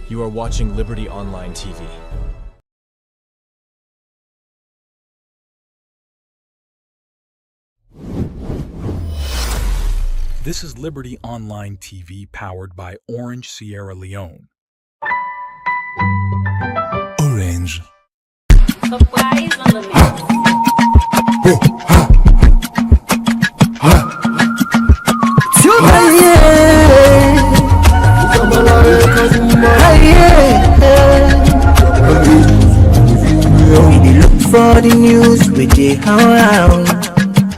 You are watching Liberty Online TV. This is Liberty Online TV powered by Orange Sierra Leone. Orange. We look for the news we dey around.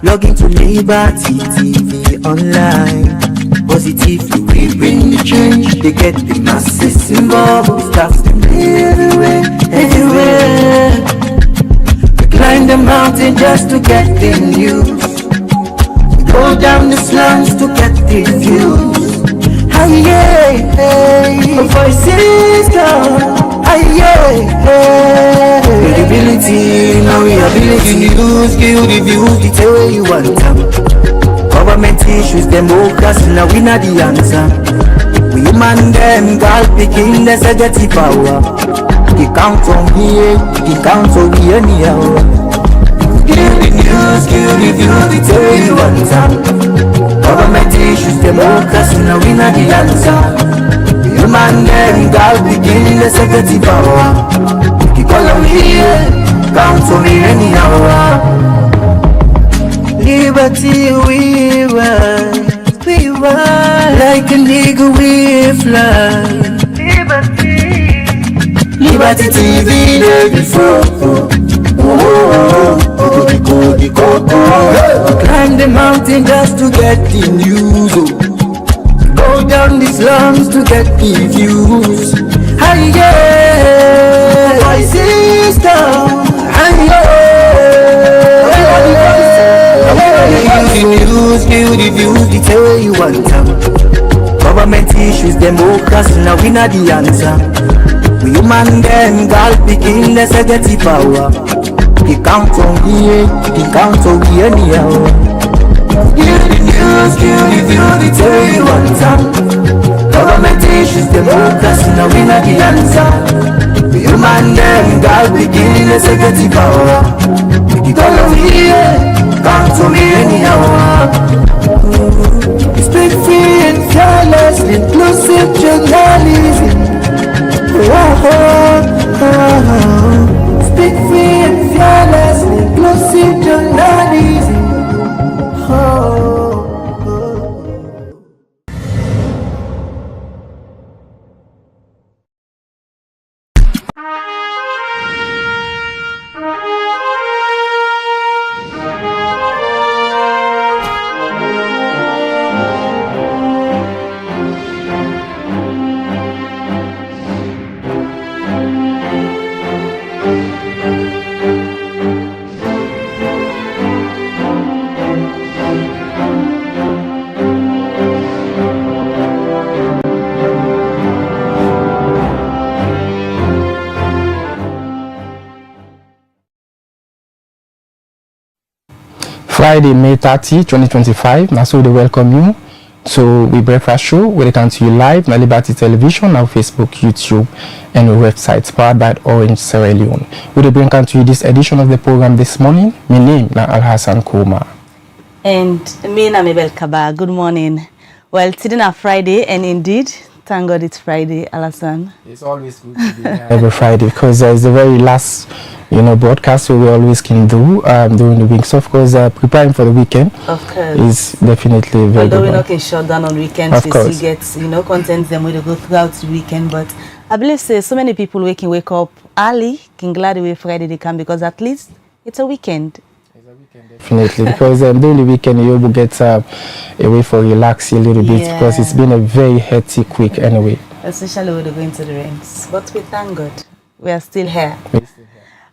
Log into Liberty TV online. Positively we bring the change. They get the masses involved. Staff them everywhere, everywhere. We climb the mountain just to get the news. We go down the slums to get the views. Hey, hey, hey. Voices come. Credibility, now we ability. News, give the views, the tell you want them. Government issues, democracy, now we not the answer. We man them, God picking the executive power. He count on me, he count on me anyhow. Give the news, give the views, the tell you want them. Government issues, democracy, now we not the answer. Man, then God begin the executive power. Keep all on here, count for me anyhow. Liberty we ride like an eagle we fly. Liberty TV day before. Climb the mountain just to get the news. Go down the slums to get the views. Hey, yeah, voices down. Hey, yeah, the news, give the views, the tell you want them. Government issues, democracy, now we not the answer. We human them, God picking the executive power. He count on me, he count on me anyhow. Give the news, give the view, the tell you want time. Government issues, democracy, now we not the answer. The human them, God begin the executive power. We keep all over here, come to me anyhow. Speak free and fearless, inclusive journalism. Speak free and fearless, inclusive journalism. Friday, May 30, 2025. Now, so they welcome you to the breakfast show. We come to you live on Liberty Television, now Facebook, YouTube, and our website powered by Orange Sierra Leone. We bring to you this edition of the program this morning. My name is Al Hassan Kouma. And me na Mabel Kaba. Good morning. Well, today is Friday, and indeed, thank God it's Friday, Al Hassan. It's always good to be here every Friday because it's the very last broadcast we always can do during the week. So of course, preparing for the weekend is definitely very Although good. we're not can shut down on weekends, we still get content them we go throughout the weekend. But I believe so many people can wake up early, can glad away Friday they can because at least it's a weekend. It's a weekend definitely because during the weekend you will get away for relaxing a little bit because it's been a very hectic week anyway. Especially when we're going to the rains. But we thank God we are still here.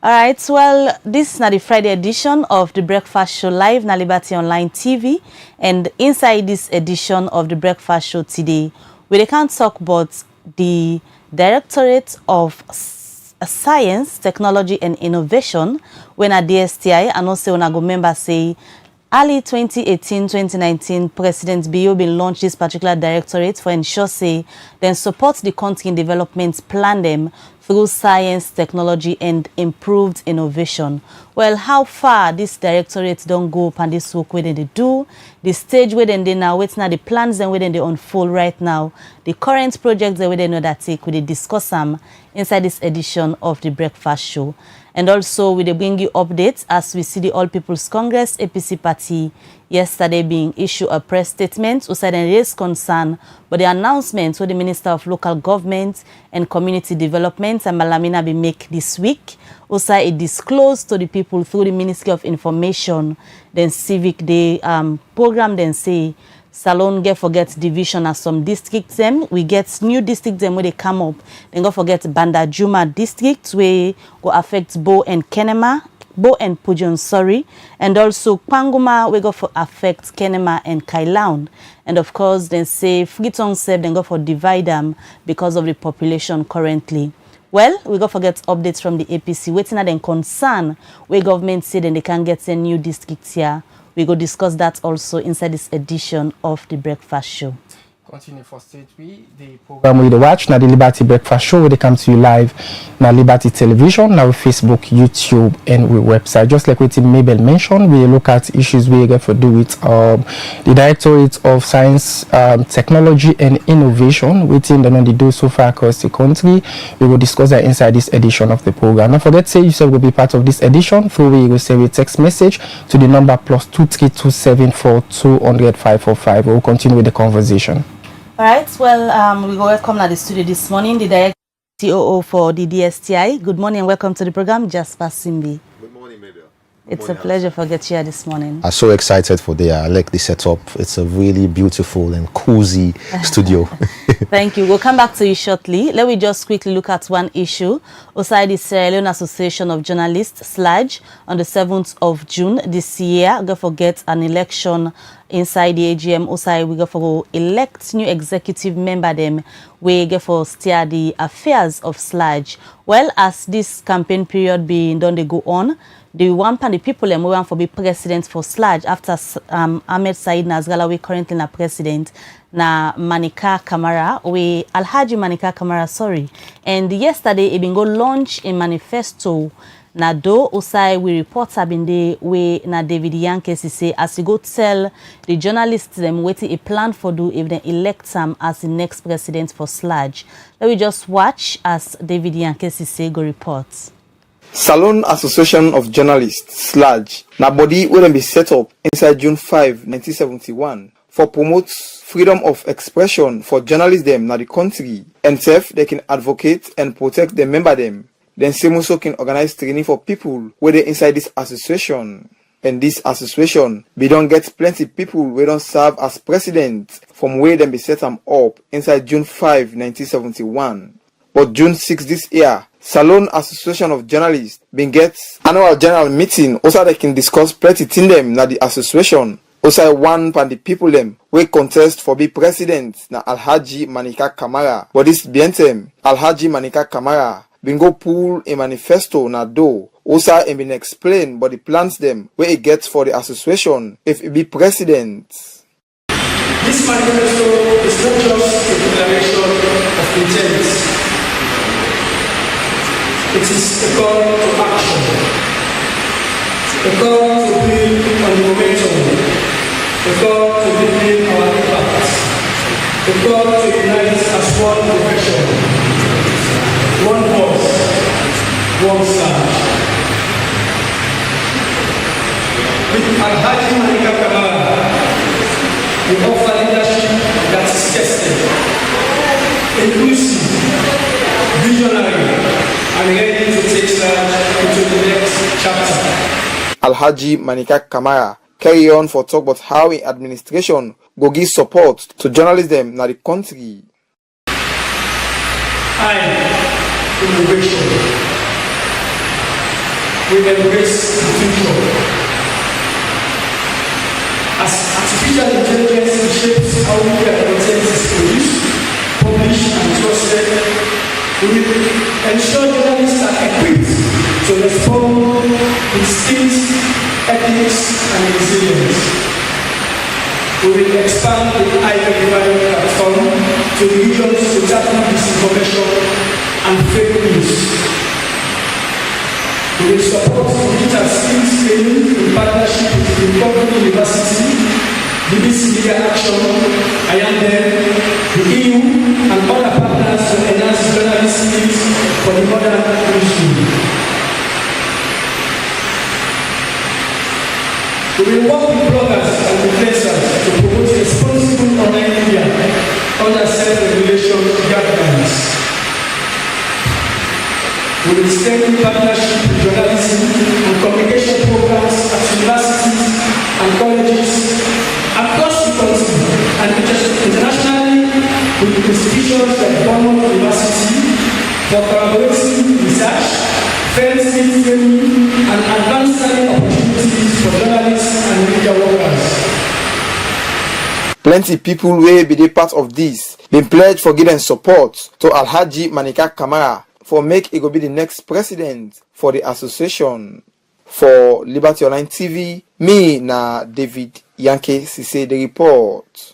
All right, well, this is not the Friday edition of the Breakfast Show live na Liberty Online TV. And inside this edition of the Breakfast Show today, we can talk about the Directorate of Science, Technology and Innovation when a DSTI and also when I go member say early 2018-2019, President Bio bin launched this particular directorate for ensure say then support the country in development plan them through science, technology, and improved innovation. Well, how far this directorate don't go up and this work where they do, the stage where they now wait now, the plans and where they unfold right now, the current projects that where they know that take, we discuss them inside this edition of the Breakfast Show. And also, we bring you updates as we see the All People's Congress APC party yesterday being issued a press statement who said and raised concern but the announcement where the Minister of Local Government and Community Development and Malamina be make this week. Also, it disclosed to the people through the Ministry of Information, then Civic Day program, then say Salon get forget division as some districts them. We get new districts them where they come up. Then go forget Banda Juma district where go affect Bo and Kenema, Bo and Pujon, sorry. And also Panguma we go for affect Kenema and Kailaun. And of course then say Freetown Seb then go for divide them because of the population currently. Well, we go forget updates from the APC. Waiting at them concern where government said then they can get a new districts here. We go discuss that also inside this edition of the Breakfast Show. Continue for stage B, the program we watch now the Liberty Breakfast Show where they come to you live now Liberty Television, now Facebook, YouTube, and we website. Just like what Mabel mentioned, we look at issues we get to do with the Directorate of Science, Technology, and Innovation, within the do so far across the country. We will discuss that inside this edition of the program. Don't forget, say yourself will be part of this edition. Through we will send a text message to the number +23274200545. We will continue with the conversation. All right, well, we welcome to the studio this morning, the Director COO for the DSTI. Good morning and welcome to the program, Jasper Simbi. Good morning, Mabel. It's a pleasure for getting here this morning. I'm so excited for the I like the setup. It's a really beautiful and cozy studio. Thank you. We'll come back to you shortly. Let me just quickly look at one issue. Outside the Sierra Leone Association of Journalists, SLAJ, on the 7th of June this year, we're going to forget an election inside the AGM. Also, we go for elect new executive member them. We go for steer the affairs of SLAJ. Well, as this campaign period being done, they go on. The one pan the people we want for be president for SLAJ after Ahmed Said Nazgala we currently na president na Manika Kamara we Alhaji Manika Kamara sorry. And yesterday it been go launch a manifesto. Na do usai we report been the way na David Yankee say as he go tell the journalists them waiting a plan for do if they elect him as the next president for SLAJ. Let me just watch as David Yankee say go report. Salon Association of Journalists, SLAJ, na body will be set up inside June 5, 1971 for promotes freedom of expression for journalists them na the country and self they can advocate and protect the member them. Then Semuso can organize training for people where they inside this association. And this association, we don't get plenty people we don't serve as president from where them be set them up inside June 5, 1971. But June 6 this year, Salon Association of Journalists been get annual general meeting also they can discuss plenty thing them na the association. Also one pan the people them we contest for be president na Alhaji Manika Kamara. But this bientem Alhaji Manika Kamara been go pull a manifesto na do. Also and been explain but the plans them where it gets for the association if it be president. This manifesto is not just a declaration of intent. It is a call to action, a call to build on the momentum, a call to build our impact, a call to unite as one profession, one voice, one SLAJ. With Alhaji Manika Kamara, we offer leadership that is tested, inclusive, visionary, and ready to take SLAJ into the next chapter. Alhaji Manika Kamara carry on for talk about how in administration go give support to journalism na the country. Innovation. We embrace the future. As artificial intelligence shapes how media content is produced, published, and trusted, we ensure journalists are equipped to respond with skills ethics, and resilience. We will expand the identified platform to regions to tackle disinformation and fake news. We will support digital skills training in partnership with the Republic University, BBC Media Action, IAMDEM, the EU, and other partners to enhance journalist skills for the modern newsroom. We will work with bloggers and influencers to promote responsible online media under self-regulation guidelines. We will strengthen partnership with journalism and communication programs at universities and colleges across the country and internationally with institutions like Bournemouth University for collaborating research, fair skills training, and advanced learning opportunities for journalists and media workers. Plenty people will be the part of this. Been pledged for giving support to Alhaji Manika Kamara for make it go be the next president for the association. For Liberty Online TV, me na David Yankee Sise the report.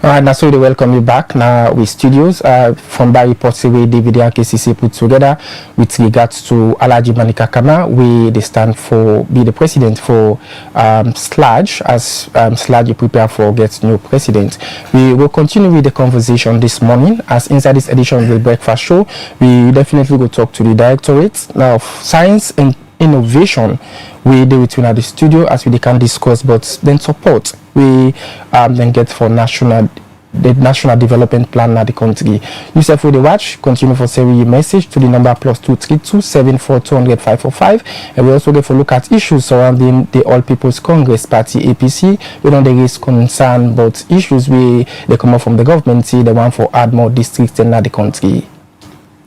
All right, now so we welcome you back now with studios from that report where David KCC put together with regards to Alhaji Manika Kama, where they stand for be the president for SLAJ as SLAJ prepare for get new president. We will continue with the conversation this morning as inside this edition of the Breakfast Show. We definitely go talk to the Directorate now of Science and Innovation. We do it in the studio as we can discuss, but then support we then get for the national development plan in the country. Yourself with the watch, continue for sending your message to the number +232 74200 545, and we also get for look at issues surrounding the All People's Congress Party APC. We don't raise concern about issues we they come up from the government, see the one for add more districts in the country.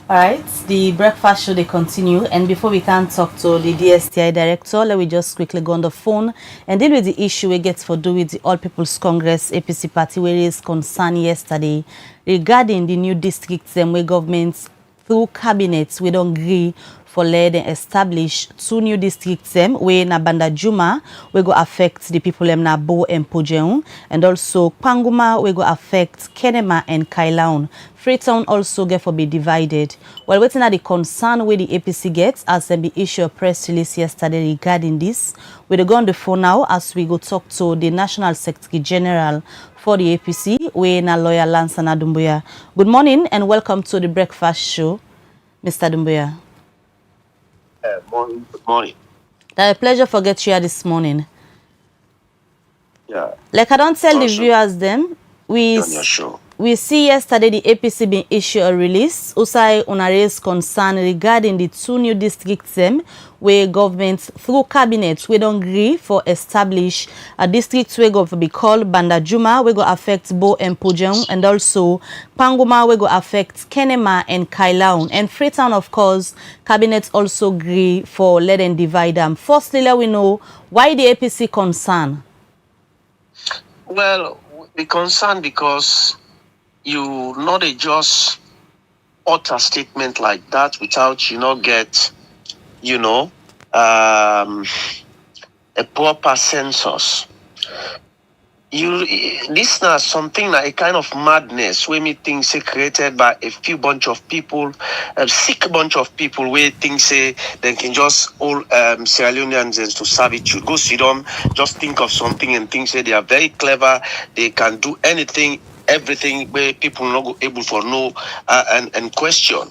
Alright, the breakfast show they continue, and before we can talk to the DSTI director, let me just quickly go on the phone and deal with the issue we get for do with the All People's Congress APC party where is concern yesterday regarding the new districts and where governments through cabinets we don't agree for let and establish 2 new districts where na Banda Juma we go affect the people na Bo and Pojeun, and also Panguma we go affect Kenema and Kailaun. Freetown also get for be divided. While waiting at the concern where the APC gets as they be issue a press release yesterday regarding this, we go on the phone now as we go talk to the National Secretary General for the APC, we na lawyer Lansana Dumbuya. Good morning and welcome to the Breakfast Show, Mr. Dumbuya. Morning. Good morning. A pleasure for get you here this morning. Yeah. Like I don't tell the viewers them, we see yesterday the APC been issue a release. Usai una raise concern regarding the 2 new districts where government through cabinet we don't agree for establish a district we go be called Banda Juma we go affect Bo and Pojeun, and also Panguma we go affect Kenema and Kailaun, and Freetown of course cabinet also agree for let and divide them. Firstly, let we know why the APC concern. Well, the concern because you not a just utter statement like that without get a proper census. This now something like a kind of madness where me things say created by a few bunch of people, a sick bunch of people where things say they can just all Sierra Leoneans into servitude. Go sit down, just think of something and think say they are very clever, they can do anything, everything where people not able for know and question.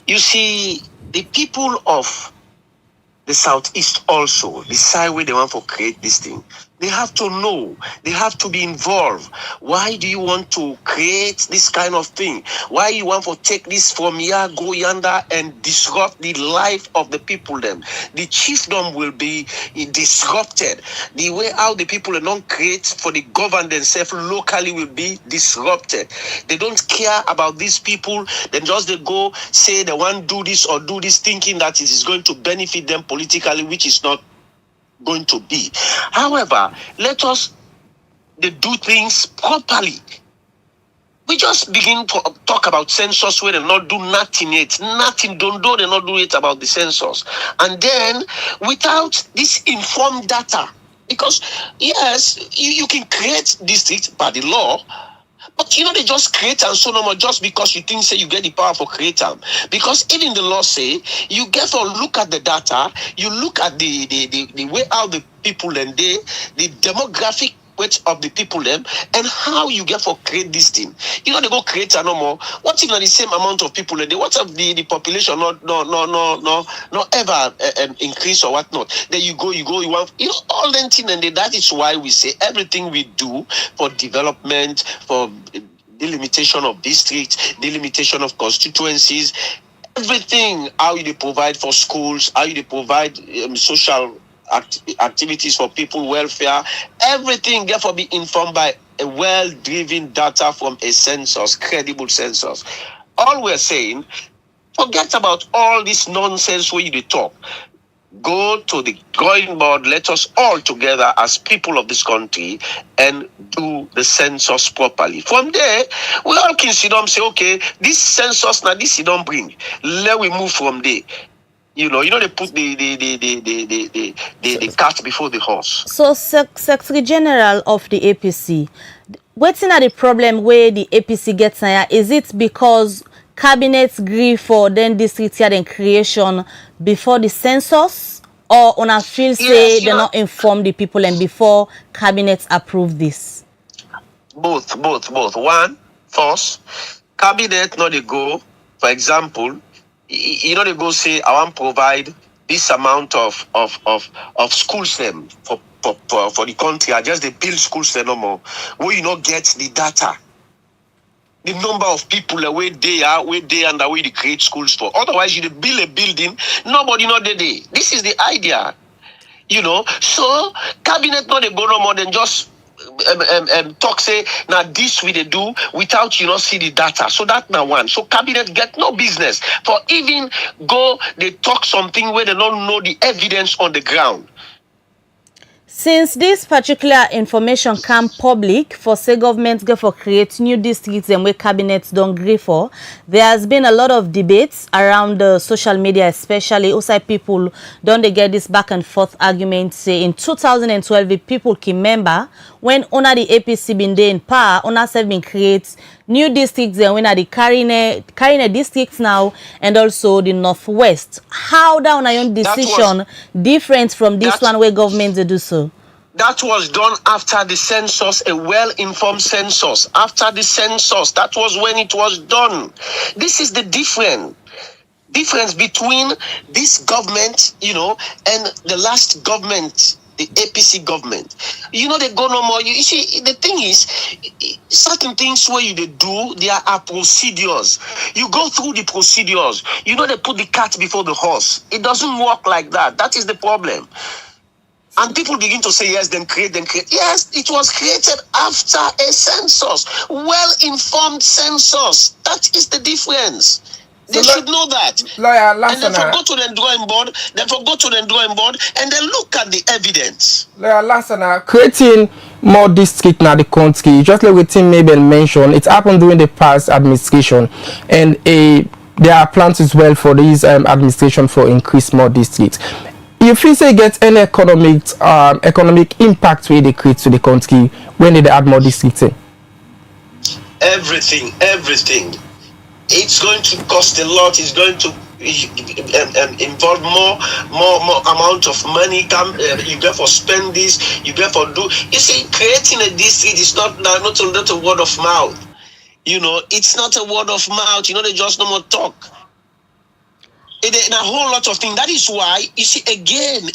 You see, the people of the Southeast also decide where they want to create this thing. They have to know. They have to be involved. Why do you want to create this kind of thing? Why you want to take this from here, go yonder, and disrupt the life of the people them? The chiefdom will be disrupted. The way how the people don't create for the govern themselves locally will be disrupted. They don't care about these people. Then just they go say they want to do this or do this, thinking that it is going to benefit them politically, which is not going to be. However, let us do things properly. We just begin to talk about census where they not do nothing yet. Nothing, don't do, they not do it about the census. And then, without this informed data, because yes, you can create districts by the law, but they just create and so no more just because you think say you get the power for create them. Because even the law say you get to look at the data, you look at the way how the people and the demographic weight of the people them and how you get for create this thing. They go create no more. What if not the same amount of people and what if the population not ever increase or whatnot? Then you want all that thing and that is why we say everything we do for development, for delimitation of districts, delimitation of constituencies, everything, how you provide for schools, how you provide social activities for people welfare, everything therefore be informed by a well-driven data from a census, credible census. All we're saying, forget about all this nonsense where you talk. Go to the drawing board, let us all together as people of this country and do the census properly. From there, we all can sit down and say, okay, this census now this you don't bring. Let we move from there. They put the cart before the horse. So, Secretary General of the APC, what's in the problem where the APC gets here? Is it because cabinets agree for then district here and creation before the census, or on a feel say they not inform the people and before cabinets approve this? Both. One, first, cabinet not they go, for example, they go say I want to provide this amount of schools them for the country. I just they build schools them no more. Where you not get the data, the number of people where they are and the way they create schools for. Otherwise, you build a building, nobody not there. This is the idea, So cabinet not they go no more than just talk say now this we they do without see the data. So that now one. So cabinet get no business for even go they talk something where they don't know the evidence on the ground. Since this particular information come public for say government go for create new districts and where cabinets don't agree for, there has been a lot of debates around the social media, especially outside people don't they get this back and forth argument say in 2012 if people can remember when the APC been there in power, have been create new districts and when the carrying districts now and also the Northwest. How down your decision different from this one where government they do so? That was done after the census, a well-informed census. After the census, that was when it was done. This is the difference between this government, and the last government, the APC government. They go no more. You see, the thing is, certain things where you do, there are procedures. You go through the procedures. They put the cart before the horse. It doesn't work like that. That is the problem. And people begin to say, yes, then create. Yes, it was created after a census. Well-informed census. That is the difference. They should know that. Lawyer, and then go to the drawing board, and then look at the evidence. Lawyer Lassana, creating more districts now the country, just like what Tim Mabel mentioned, it happened during the past administration. And there are plans as well for these administration for increase more districts. If you say get any economic impact where they create to the country when they add more districts in? Everything. It's going to cost a lot. It's going to involve more amount of money. You get for spend this. You get for do. You see, creating a district is not a word of mouth. It's not a word of mouth. They just no more talk. It's a whole lot of things. That is why you see again.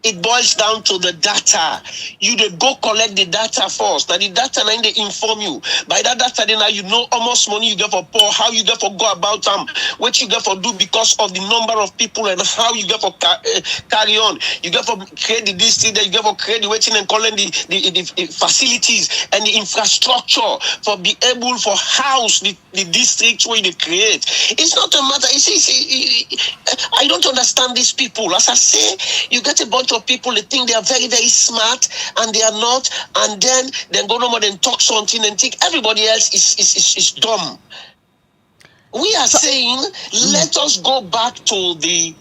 It boils down to the data. You go collect the data first. Now the data then they inform you. By that data then you know how much money you get for poor, how you get for go about them, what you get for do because of the number of people and how you get for carry on. You get for create the district, then you get for create the waiting and calling the facilities and the infrastructure for be able for house the districts where they create. It's not a matter. You see, I don't understand these people. As I say, you get a bunch lot of people, they think they are very, very smart, and they are not, and then go no more than talk something and think everybody else is dumb. We are saying, let us go back to the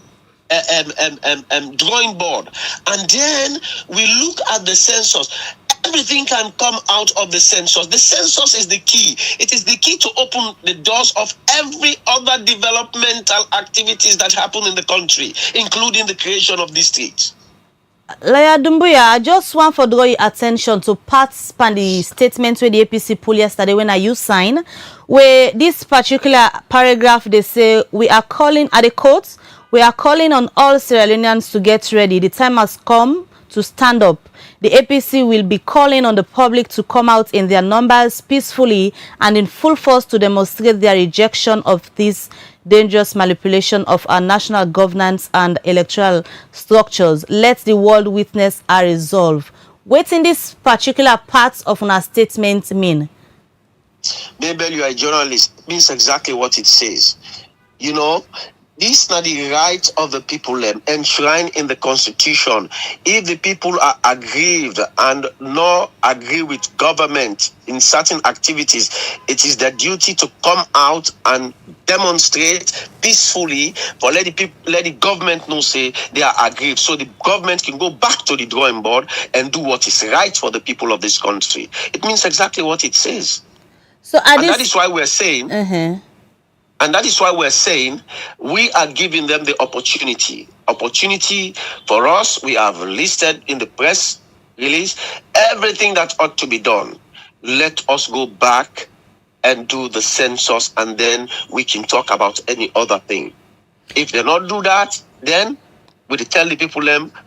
drawing board, and then we look at the census. Everything can come out of the census. The census is the key. It is the key to open the doors of every other developmental activities that happen in the country, including the creation of districts. Lawyer Dumbuya, I just want to draw your attention to parts of the statement where the APC pulled yesterday when you sign, where this particular paragraph, they say, we are calling at the courts, we are calling on all Sierra Leoneans to get ready. The time has come to stand up. The APC will be calling on the public to come out in their numbers peacefully and in full force to demonstrate their rejection of this dangerous manipulation of our national governance and electoral structures. Let the world witness our resolve. What in this particular part of our statement mean? Mabel, you are a journalist. It means exactly what it says. You know, this is not the right of the people enshrined in the Constitution. If the people are aggrieved and not agree with government in certain activities, it is their duty to come out and demonstrate peacefully, for let the government know say they are aggrieved, so the government can go back to the drawing board and do what is right for the people of this country. It means exactly what it says. So that is why we're saying. And that is why we're saying we are giving them the opportunity. Opportunity for us, we have listed in the press release everything that ought to be done. Let us go back and do the census, and then we can talk about any other thing. If they not do that, then we tell the people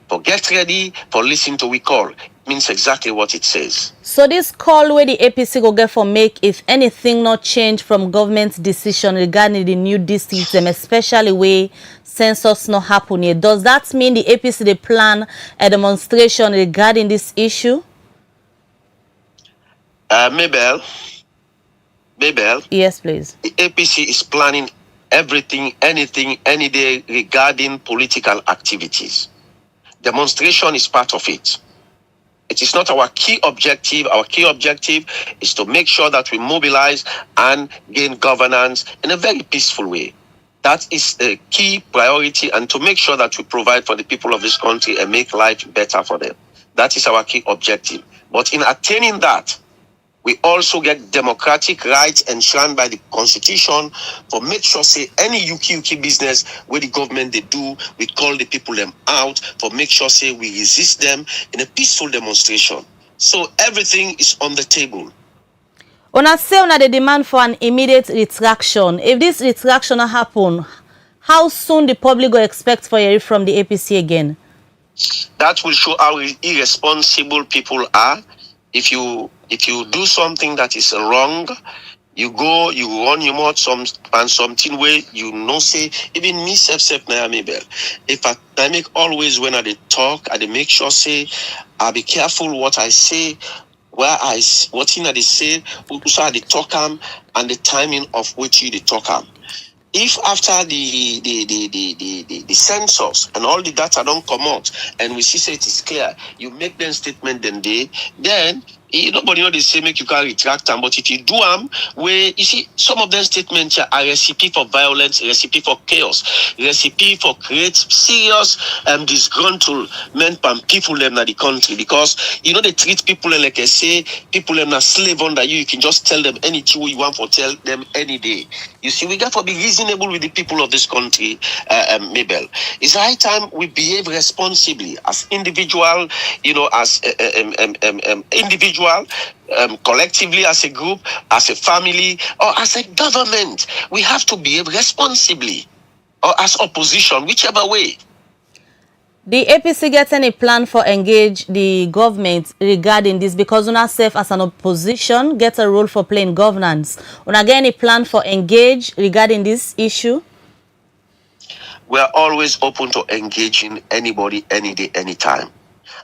for get ready, for listen to we call. Means exactly what it says. So this call where the APC go get for make if anything not change from government's decision regarding the new districts, especially where census not happen yet. Does that mean the APC they plan a demonstration regarding this issue? Mabel. Yes, please. The APC is planning everything, anything, any day regarding political activities. Demonstration is part of it. It is not our key objective. Our key objective is to make sure that we mobilize and gain governance in a very peaceful way. That is the key priority, and to make sure that we provide for the people of this country and make life better for them. That is our key objective. But in attaining that, we also get democratic rights enshrined by the Constitution for make sure say any yuki business where the government they do, we call the people them out for make sure say we resist them in a peaceful demonstration. So everything is on the table. Una say una the demand for an immediate retraction. If this retraction happen, how soon the public will expect for hearing from the APC again? That will show how irresponsible people are. If you do something that is wrong, you go, you run your mouth something where you know say, even me self Mabel. If I make always when I talk, I make sure say I be careful what I say, what thing I say, who I talk and the timing of which you talk If after the census and all the data don't come out and we see say it is clear, you make them statement then nobody know they say make you can retract them. But if you do where you see some of them statements are a recipe for violence, a recipe for chaos, recipe for create serious disgruntlement from people in the country, because they treat people like I say people are slave under you. You can just tell them anything you want for tell them any day. You see, we got to be reasonable with the people of this country, Mabel. It's high time we behave responsibly as individual, as individual, collectively as a group, as a family, or as a government. We have to behave responsibly, or as opposition, whichever way. The APC gets any plan for engage the government regarding this, because una self as an opposition gets a role for playing governance. Una get any plan for engage regarding this issue? We are always open to engaging anybody, any day, anytime.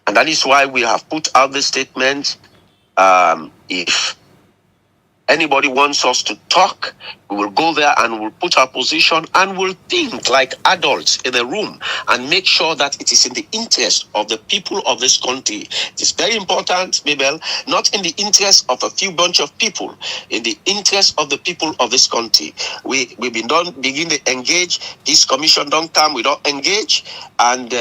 And that is why we have put out the statement, if anybody wants us to talk, we will go there and we'll put our position and we'll think like adults in a room and make sure that it is in the interest of the people of this country. It is very important, Mabel, not in the interest of a few bunch of people, in the interest of the people of this country. We've been begin to engage. This commission don't come, we don't engage, and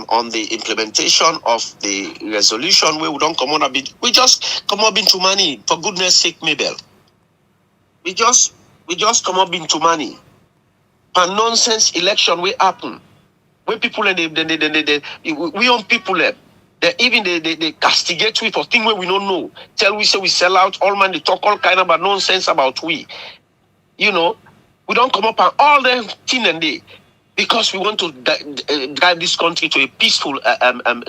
on the implementation of the resolution, we don't come on a bit. We just come up into money, for goodness sake, Mabel. We just come up into money. A nonsense election will happen. Where people and we own people they castigate we for things where we don't know. Tell we say we sell out, all man they talk all kind of nonsense about we. You know, we don't come up and all them thing and they, because we want to drive this country to a peaceful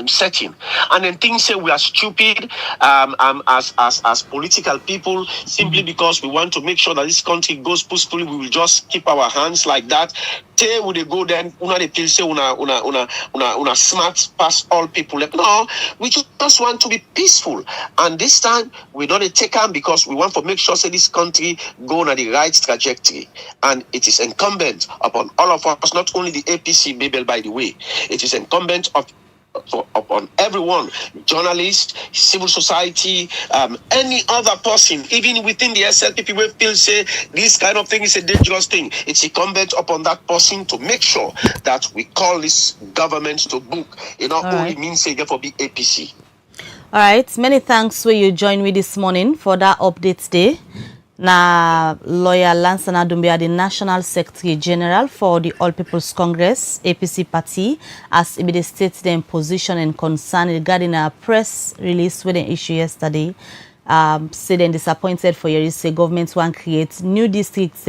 setting, and then things say we are stupid as political people simply because we want to make sure that this country goes peacefully. We will just keep our hands like that. Say would they go then? Una they feel say una smart past all people. Like, no, we just want to be peaceful, and this time we don't take them because we want to make sure say this country go on the right trajectory, and it is incumbent upon all of us, not only the APC, Babel, by the way. It is incumbent upon everyone, journalists, civil society, any other person, even within the SLPP, where people say this kind of thing is a dangerous thing. It's incumbent upon that person to make sure that we call this government to book. It not only means say for the APC. All right, many thanks where you join me this morning for that update day. Na lawyer Lansana Dumbia, the National Secretary General for the All People's Congress, APC party, as it states their position and concern regarding a press release with an issue yesterday. Say then disappointed for years, say government want create new districts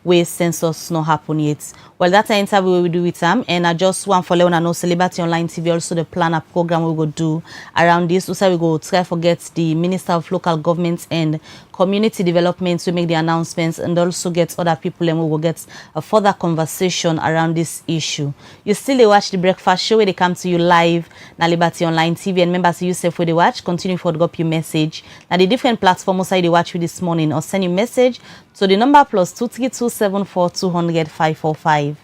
where census not happen yet. Well, that's an interview we do with them, and I just want for Leona know Celebrity Online TV also the plan a program we go do around this. Also we go try to get the Minister of Local Government and Community Development to make the announcements, and also get other people and we will get a further conversation around this issue. You still watch the breakfast show where they come to you live na Liberty Online TV, and members yourself where they watch, continue to drop your message. Now the different platforms they watch you this morning, or send your message to the number +23274200545.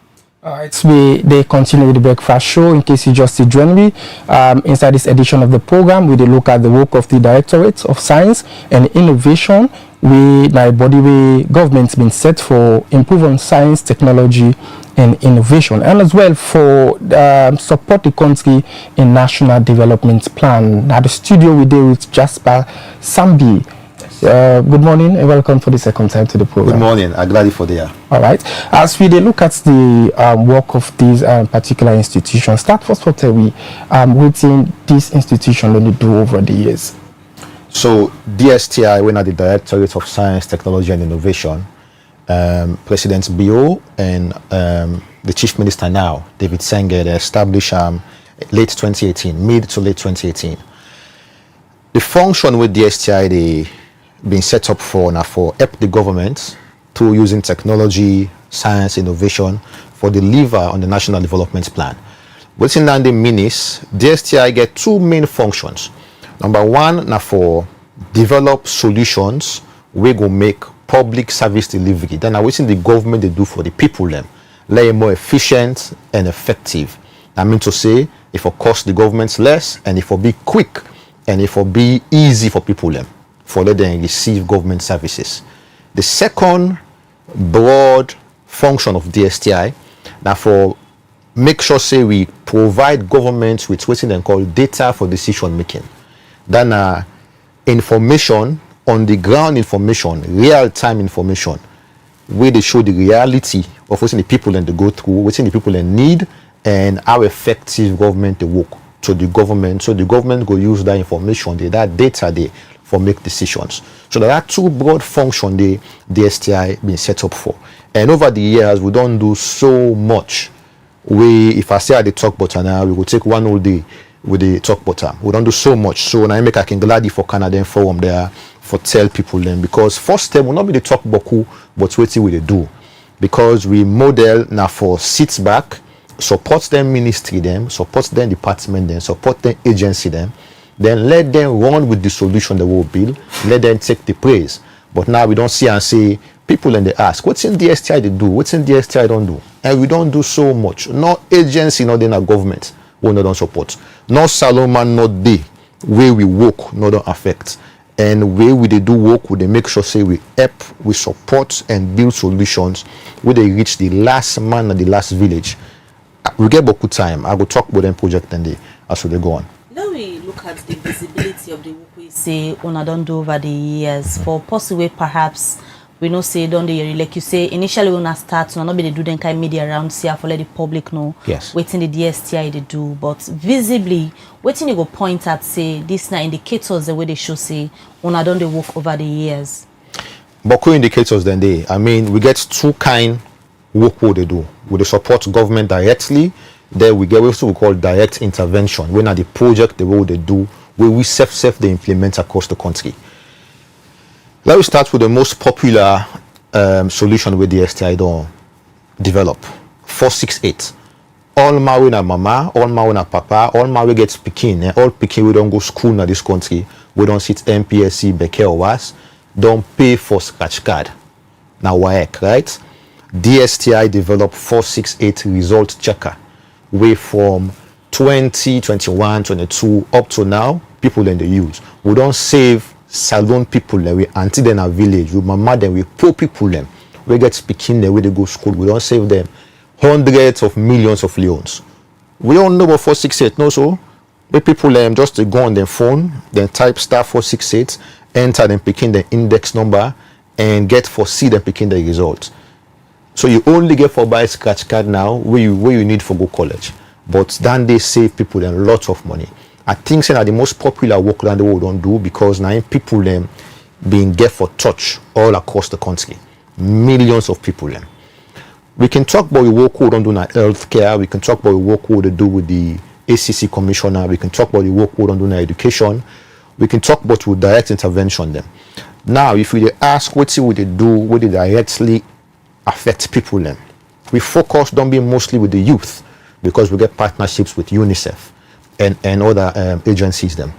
They continue with the breakfast show. In case you just join me, inside this edition of the program, we look at the work of the Directorate of Science and Innovation. My body way government's been set for improve on science, technology, and innovation, and as well for support the country in national development plan. At the studio we deal with Jasper Sambi. Good morning and welcome for the second time to the program. Good morning. I'm glad for there. All right. As we look at the work of these particular institutions, start first for we within this institution only do over the years. So DSTI, when at the Directorate of Science, Technology and Innovation, President Bio and the Chief Minister now, David Senge, they established late 2018, mid to late 2018. The function with DSTI, they been set up for now for help the government to using technology, science, innovation for deliver on the national development plan. Within that the minis, DSTI get two main functions. Number one, now for develop solutions we go make public service delivery. Then within the government they do for the people them, lay more efficient and effective. I mean to say if it cost the government less, and if it be quick, and if it be easy for people them, for let them receive government services. The second broad function of DSTI, now for make sure say we provide governments with what they call data for decision making. Then information, on the ground information, real-time information, where they show the reality of what the people and they go through, what the people and need, and how effective government they work to the government. So the government will use that information, that data there, for make decisions. So there are two broad functions the DSTI been set up for. And over the years, we don't do so much. If I say at the talk button now, we will take one whole day with the talk button. We don't do so much. So now I make I can gladly for Canadian forum there for tell people them, because first step will not be the talk boku, but wait till we do. Because we model now for sits back, support them ministry them, support them department them, support them agency them. Then let them run with the solution that will build. Let them take the praise. But now we don't see and say, people and they ask, what's in DSTI they do? What's in DSTI don't do? And we don't do so much. No agency, not in our government, we don't support. No Saloma, not they, where we work, not don't affect. And where we they do work, we they make sure say we help, we support and build solutions where they reach the last man and the last village. We get beaucoup time. I will talk about them project and they as we go on. Now we look at the visibility of the work we say on don't do over the years. For possible perhaps we know say don't they like you say initially when I start not be they do them kind of media around see for let the public know waiting the DSTI they do, but visibly waiting you go point at say this now indicators the way they should say on don't they work over the years. But indicators then they we get two kind work what they do. We support government directly, then we get what we call direct intervention. When are the project the way they do where we self they implement across the country. Let me start with the most popular solution with the STI don't develop. 468. All my way na mama, all my way na papa, all my way get speaking. All speaking we don't go school in this country. We don't sit MPSC, Beke or was. Don't pay for scratch card. Now WAEC, right? DSTI developed 468 result checker. Way from 20, 21, 22 up to now, people in the use. We don't save salon people then we until then a village with mama then we poor people them we get speaking there where they go school. We don't save them hundreds of millions of leons. We don't know about 468 no so where people just to go on their phone then type star 468 enter them picking the index number and get for see them picking the result. So you only get for buy scratch card now where you need for go college, but then they save people a lot of money. I think that the most popular work that the world don't do because now people being get for touch all across the country. Millions of people We can talk about the work we don't do in healthcare. We can talk about the work we do with the ACC commissioner. We can talk about the work we don't do in education. We can talk about with direct intervention them. Now, if we ask what they do, what they directly affect people we focus don't be mostly with the youth because we get partnerships with UNICEF and other agencies them.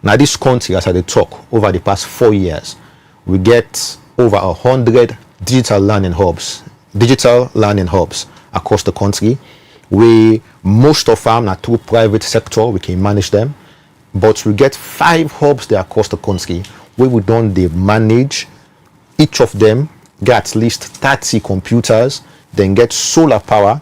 Now this country, as I talk, over the past 4 years, we get over 100 digital learning hubs across the country. We most of them are through private sector, we can manage them, but we get 5 hubs there across the country where we don't they manage. Each of them get at least 30 computers, then get solar power,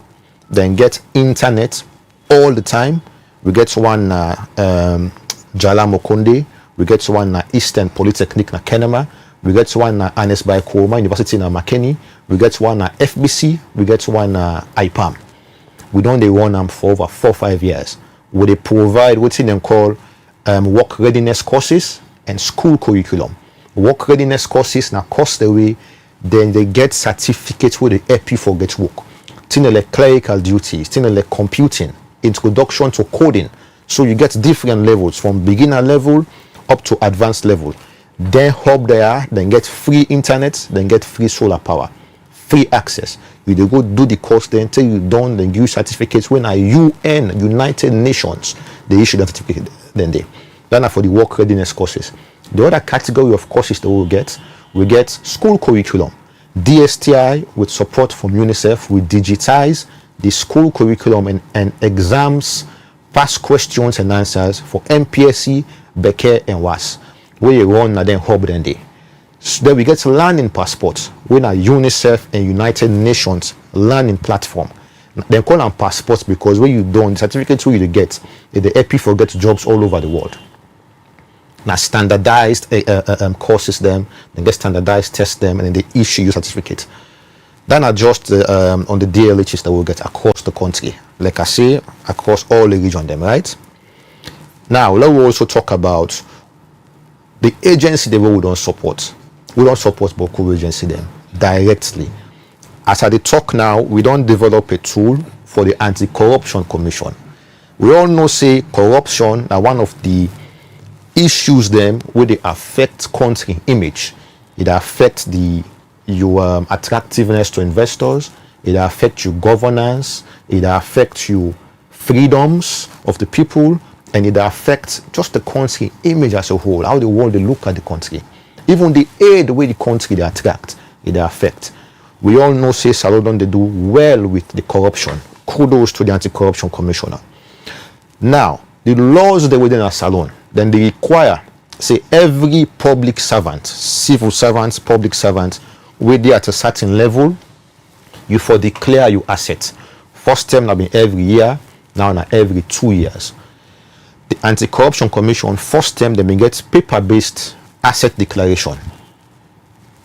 then get internet all the time. We get one Jala Mokonde, we get one Eastern Polytechnic na Kenema, we get one Anes Baikoma University na Makeni, we get one FBC, we get one IPAM. We don't they run them for over 4 or 5 years. Where they provide what's in them called work readiness courses and school curriculum. Work readiness courses now cost away, then they get certificates where they help you for get work. Things like clerical duties, things like computing, introduction to coding. So you get different levels from beginner level up to advanced level. Then hub there, then get free internet, then get free solar power, free access. You go do the course, then till you done, then give certificates. When a UN, United Nations, they issue that certificate, then they. Then for the work readiness courses. The other category of courses that we get school curriculum. DSTI with support from UNICEF, we digitize the school curriculum and exams, past questions and answers for MPSC, Beke and WAS. Where you run and then hub then day. So then we get learning passports, when a UNICEF and United Nations learning platform. They call them passports because when you don't, certificates where you get, they help you for get jobs all over the world. Now standardized courses them, then get standardized test them, and then they issue you certificate. Then adjust on the DLHs that we'll get across the country. Like I say, across all the region them, right? Now let's also talk about the agency that we don't support. We don't support Boku agency them directly. As I talk now, we don't develop a tool for the Anti-Corruption Commission. We all know say corruption are one of the issues them where they affect country image. It affects your attractiveness to investors. It affects your governance. It affects your freedoms of the people, and it affects just the country image as a whole, how the world they look at the country. Even the aid where the country they attract, it affect. We all know say Sierra Leone they do well with the corruption. Kudos to the anti-corruption commissioner. Now, the laws they within a salon, then they require say every public servant, civil servants, public servants, where they at a certain level, you for declare your asset. First term now been every year, now every 2 years. The anti-corruption commission first term they may get paper-based asset declaration.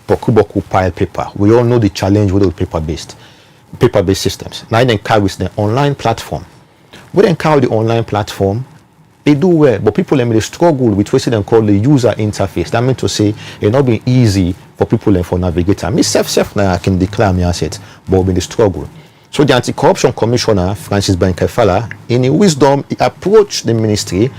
Boku pile paper. We all know the challenge with the paper-based systems. Now then carries the online platform. We then carry the online platform. They do well, but people they struggle with what they call the user interface. That means to say it's not been easy for people for navigator. Me self now I can declare my asset, but in the struggle. So the anti-corruption commissioner Francis Benkefala, in his wisdom, he approached the ministry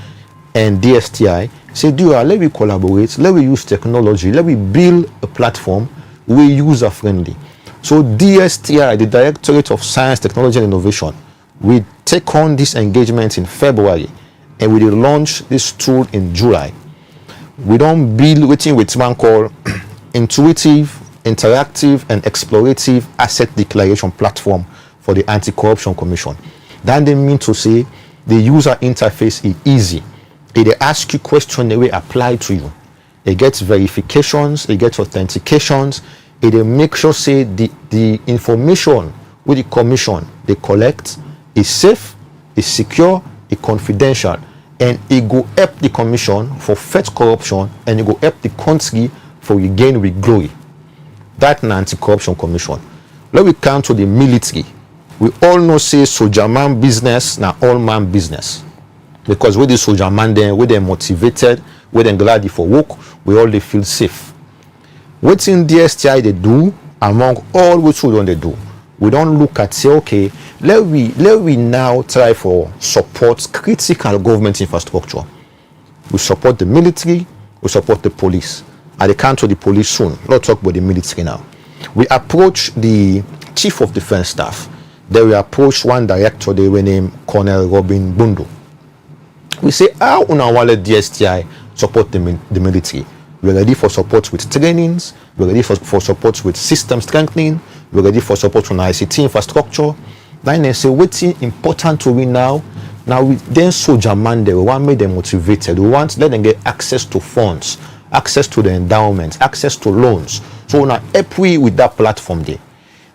and DSTI. Say, let we collaborate, let we use technology, let we build a platform we user friendly. So DSTI, the Directorate of Science, Technology and Innovation, we take on this engagement in February and we will launch this tool in July. We don't build waiting with one called intuitive, interactive and explorative asset declaration platform for the Anti-Corruption Commission. That they mean to say the user interface is easy. It ask you questions that will apply to you. It gets verifications, it gets authentications, it make sure say the information with the commission they collect is safe, is secure, is confidential, and it go help the commission for fight corruption and it go help the country for regain with glory. That's an anti-corruption commission. Let we come to the military. We all know say soldier man business now all man business. Because with the soldier man then, with them motivated, with them glad for work, we all they feel safe. What in DSTI they do, among all which we don't they do, we don't look at say, okay, let we now try for support critical government infrastructure. We support the military, we support the police. I come to the police soon. Let's talk about the military now. We approach the chief of defense staff. Then we approach one director, they were named Colonel Robin Bundu. We say, how una want DSTI support the military? We're ready for support with trainings. We're ready for support with system strengthening. We're ready for support on ICT infrastructure. Then they say, what's important to we now? Now we then soldier man there. We want to make them motivated. We want to let them get access to funds, access to the endowments, access to loans. So now help we with that platform there.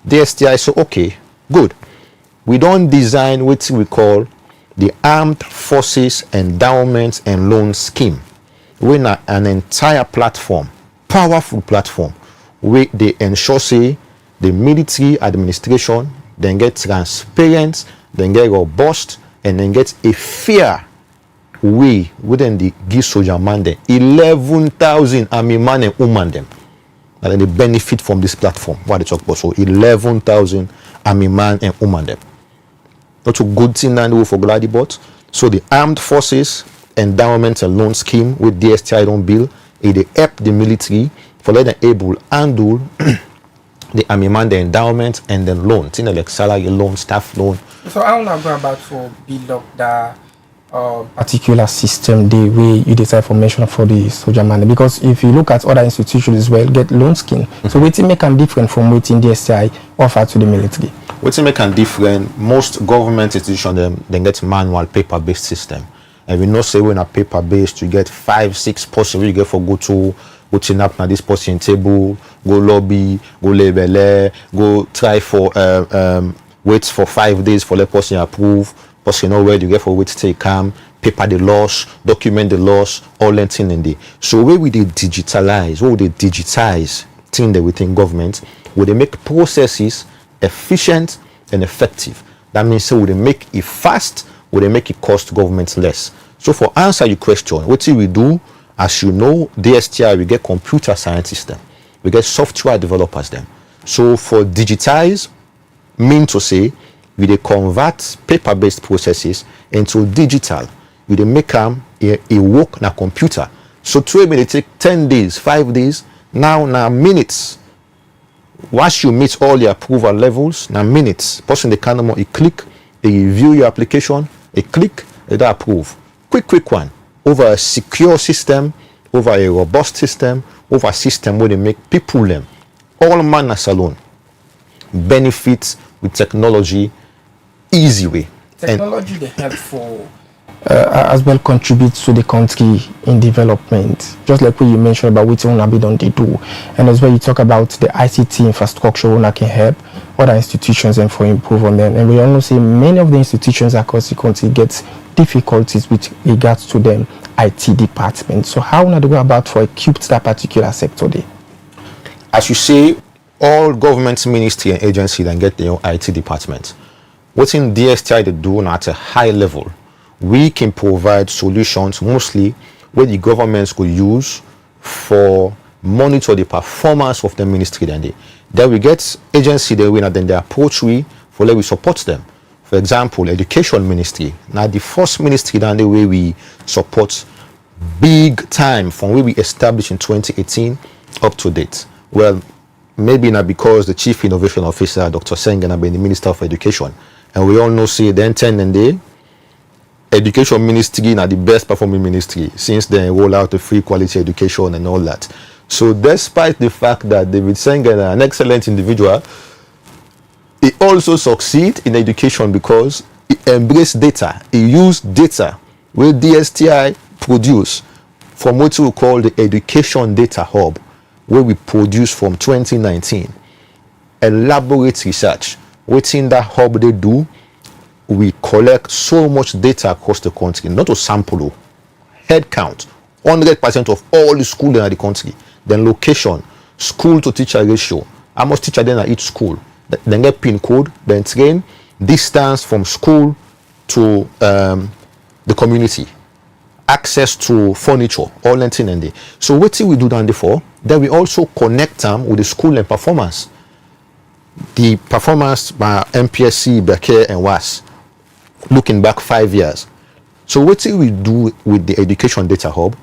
DSTI say, okay, good. We don't design what we call the Armed Forces Endowment and Loan Scheme. We have an entire platform, powerful platform, where they ensure say the military administration then get transparent, then get robust, and then get a fair way within the give soldier man them 11,000 army man and woman them. And then they benefit from this platform. What they talk about, so 11,000 army man and woman them. Not a good thing and for Gladybot. So the Armed Forces Endowment and Loan Scheme with DSTI don't bill, it help the military for let them able handle the army man, the endowment and then loan. Things like salary loan, staff loan. So I want to go about for build up the particular system the way you decide formation for the soldier man, because if you look at other institutions as well get loan scheme. So what make them different from what in DSTI offer to the military? What make them different? Most government institutions them get manual paper based system. And we know say when a paper based you get 5-6 possible you get for go to go chin up na this person table, go lobby, go label, go try for wait for 5 days for the person approve, person know where you get for wait to take calm, paper the loss, document the loss, all that thing in there. So where we digitalize, where we digitize thing that within government, where they make processes efficient and effective. That means so they make it fast, where they make it cost government less. So for answer your question, what do we do? As you know, DSTI, we get computer scientists them. We get software developers them. So for digitize, mean to say, we they convert paper-based processes into digital. We they make them a work na computer. So to they take 10 days, 5 days, now minutes. Once you meet all your approval levels, now minutes. Person they can more a click, they review your application, a click, they approve. Quick one. Over a secure system, over a robust system, over system where they make people them all manner salon benefits with technology easy way. Technology they help for as well contributes to the country in development. Just like what you mentioned about what UNABI don't they do. And as well you talk about the ICT infrastructure UNA can help other institutions and for improvement. And we also see many of the institutions across the country get difficulties with regards to them IT department. So how UNA do go about for equip that particular sector there? As you say, all government ministry and agency then get their own IT department. What's in DSTI they do at a high level, we can provide solutions mostly where the governments could use for monitor the performance of the ministry. Then we get agency they win and then they approach we for let we support them. For example, education ministry. Now the first ministry that the way we support big time from where we established in 2018 up to date. Well, maybe not because the chief innovation officer, Dr. Sengen, have been the minister of education. And we all know, say, then 10 and day, education ministry is the best performing ministry since they roll out the free quality education and all that. So despite the fact that David Sengen, an excellent individual, he also succeed in education because he embraced data. He used data where DSTI produce from what we call the Education Data Hub, where we produce from 2019. Elaborate research. Within that hub they do, we collect so much data across the country, not a sample, head count, 100% of all the schools in the country, then location, school to teacher ratio, how much teacher then at each school, then get pin code, then train, distance from school to the community, access to furniture, all that thing and day. So what we do down before, then we also connect them with the school and performance. The performance by MPSC, Berke and WAS, looking back 5 years. So what we do with the Education Data Hub,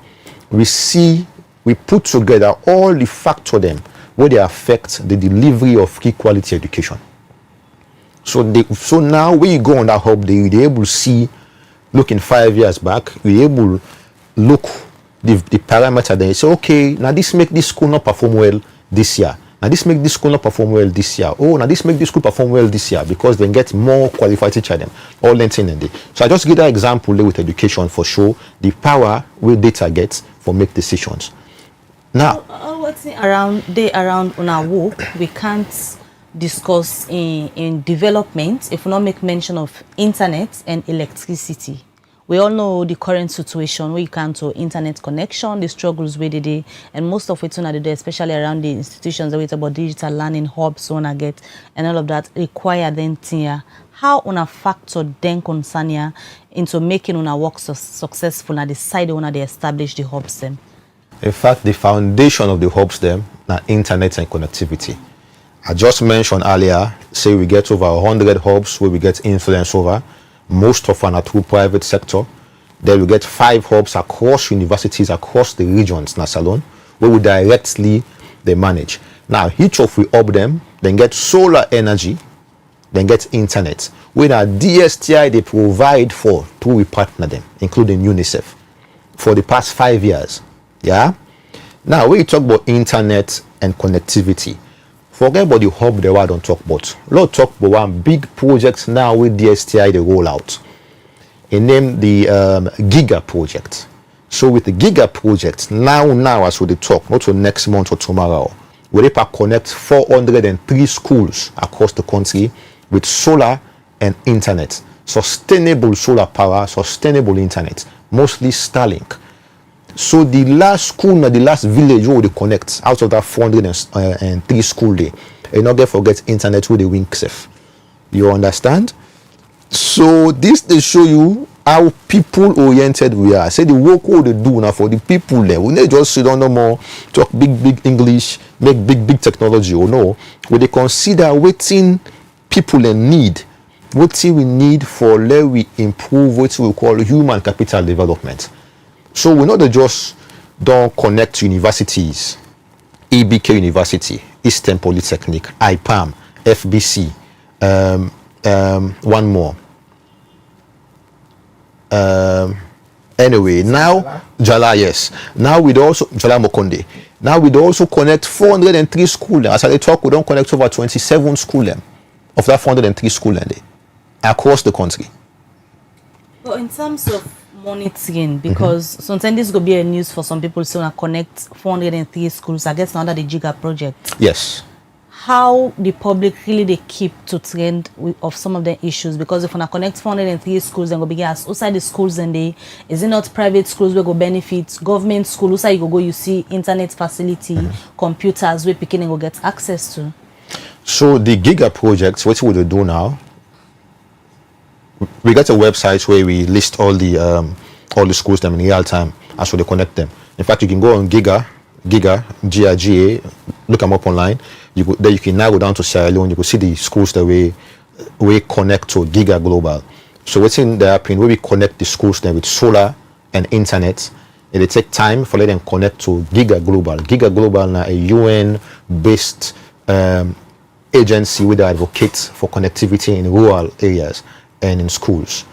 we put together all the factors them where they affect the delivery of free quality education. So now when you go on that hub, they're able to see, looking 5 years back, you're able to look the parameter, then you say, okay, now this make this school not perform well this year. Now this make this school not perform well this year. Oh, now this make this school perform well this year because they get more qualified teacher them. All that thing and day. So I just give that example with education for sure the power where data gets for make decisions. Now, what's around on our work, we can't discuss in development if we not make mention of internet and electricity. We all know the current situation where you can't to internet connection, the struggles with it, and most of it on the day, especially around the institutions that we talk about digital learning hubs, so on get and all of that require then here. How on a factor then concern into making on a work successful and the side on they establish the hubs them? In fact, the foundation of the hubs them are internet and connectivity. I just mentioned earlier, say we get over 100 hubs where we get influence over. Most of them are through private sector. Then we get 5 hubs across universities, across the regions, Nasalon, where we directly they manage. Now, each of we hub them, then get solar energy, then get internet. With our DSTI they provide for, through we partner them, including UNICEF, for the past 5 years. Yeah. Now, when you talk about internet and connectivity, forget about the hub they were don't talk about. Let's talk about one big project now with DSTI they roll out. It named the Giga project. So with the Giga project, now as we talk, not till next month or tomorrow, we connect 403 schools across the country with solar and internet. Sustainable solar power, sustainable internet, mostly Starlink. So the last school, the last village where they connect out of that 403 school day, and not forget internet with the wing safe. You understand? So this they show you how people oriented we are. Say the work what they do now for the people there. We don't just sit down no more, talk big English, make big technology or no. When they consider waiting people in need, what we need for let we improve what we call human capital development. So we know that just don't connect universities, EBK University, Eastern Polytechnic, IPAM, FBC, one more. Anyway, now Jala, yes. Now we also Jala Mokonde. Now we do also connect 403 schools. As I talk, we don't connect over 27 schools of that 403 schools across the country. Well, in terms of monitoring, because sometimes this will be a news for some people, so I connect 403 schools, I guess, under the Giga project. Yes. How the public really they keep to trend of some of the issues, because if I connect 403 schools and go begin as outside the schools and they is it not private schools where go benefit, government school outside you go you see internet facility, computers where people go get access to. So the Giga project, what we will do now, we got a website where we list all the schools them in real time as we connect them. In fact, you can go on Giga, G-I-G-A, look them up online. Then you can now go down to Sierra Leone. You can see the schools that we connect to Giga Global. So what's in the app, where we connect the schools then with solar and internet, and it take time for them connect to Giga Global. Giga Global now a UN-based agency where they advocate for connectivity in rural areas and in schools.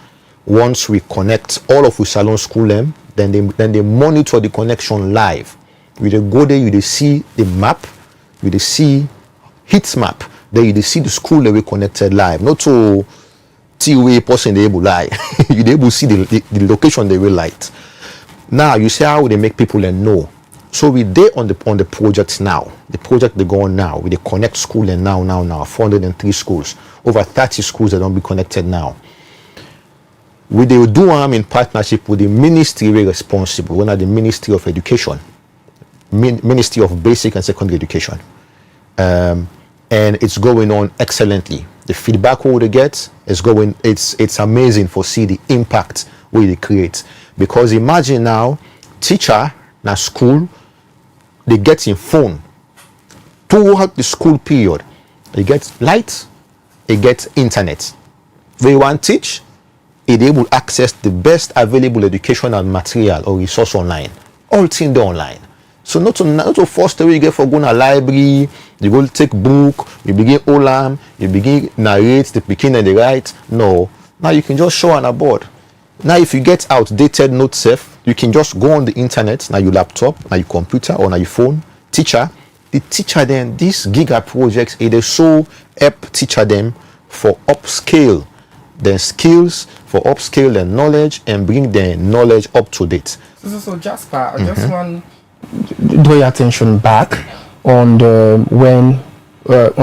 Once we connect all of Salon school them, then they monitor the connection live. We go there, you see the map, you see heat map, then you see the school that we connected live. Not to TOA person they able lie. You able to see the location they will light. Now you see how they make people know. So we there on the project now. The project they go on now. We they connect school and now 403 schools, over 30 schools that don't be connected now. We they do them in partnership with the ministry we responsible. One of the Ministry of Education, Ministry of Basic and Secondary Education, and it's going on excellently. The feedback we get is going. It's amazing for see the impact we they create. Because imagine now, teacher na school, they get in phone throughout the school period. They get light, they get internet. They want teach, they able to access the best available educational material or resource online. All things they online. So not to force the way you get for going to library, you go take book, you begin olam, you begin narrate the beginning and the right. No. Now you can just show on a board. Now if you get outdated note safe, you can just go on the internet, now your laptop, now your computer or now your phone, the teacher then, this Giga projects, it is so help teacher them for upscale their skills, for upscale their knowledge and bring their knowledge up to date. So Jasper, I just want draw your attention back on the when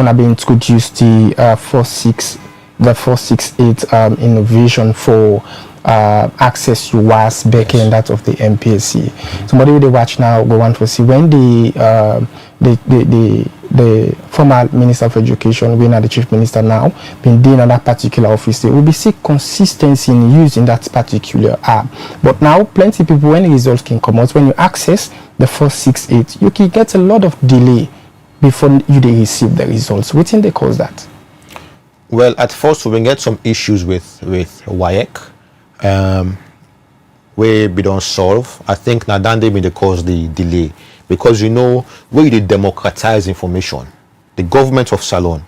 I been introduced the 468 innovation for access to WAS backend that of the MPSC. Somebody will watch now go want to see when the former Minister of Education, we are the Chief Minister now, been doing on that particular office, there will be see consistency in using that particular app. But now plenty of people, when the results can come out, when you access the 468, you can get a lot of delay before you receive the results. What think they cause that? Well, at first we get some issues with WAEC, where we don't solve. I think now that they cause the delay. Because you know, where they democratize information, the government of Salon,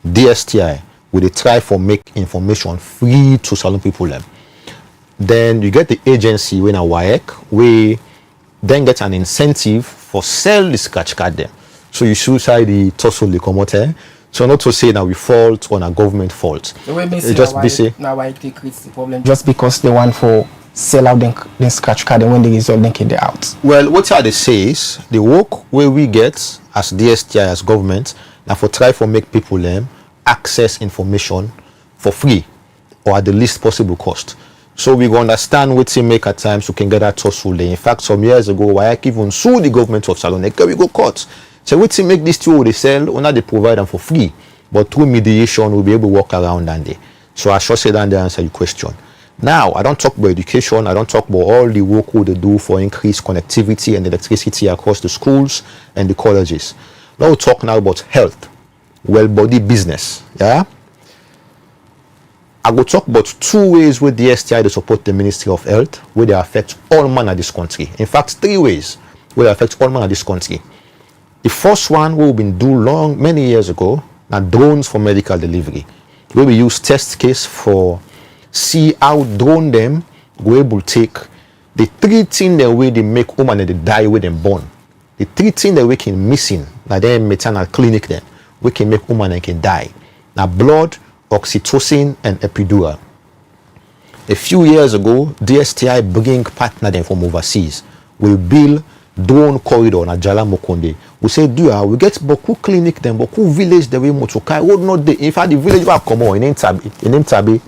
DSTI, where they try for make information free to Salon people. Then you get the agency when a WAEC, we then get an incentive for sell the scratch card them. So you should say the tussle the commodity. So not to say that we fault on a government fault. It just be say now why it creates the problem. Just because they want for sell out the scratch card and when the result then get out. Well, what they say is the work where we get as DSTI as government now for try for make people access information for free or at the least possible cost. So we go understand what they make at times we can get that tussle. In fact, some years ago, I even sued the government of Salon. We go court. So what they make this tool they sell, or not they provide them for free, but through mediation we'll be able to work around that day. So I should say that and answer your question. Now, I don't talk about education, I don't talk about all the work they do for increased connectivity and electricity across the schools and the colleges. Now we'll talk now about health, well-body business. Yeah? I will talk about two ways where the DSTI to support the Ministry of Health, where they affect all men of this country. In fact, three ways where they affect all men of this country. The first one we've been doing many years ago, now drones for medical delivery, where we use test case for see how drone them go able to take the three things the way they make woman and they die with them born. The 3 things that we can missing, like them maternal clinic them, we can make woman and can die. Now blood, oxytocin, and epidural. A few years ago, DSTI bring partner them from overseas. We build drone corridor na Jala Mokonde. We say, we get Boku clinic them, Boku village the way Motokai would not de. In fact, the village will come on in Tabi,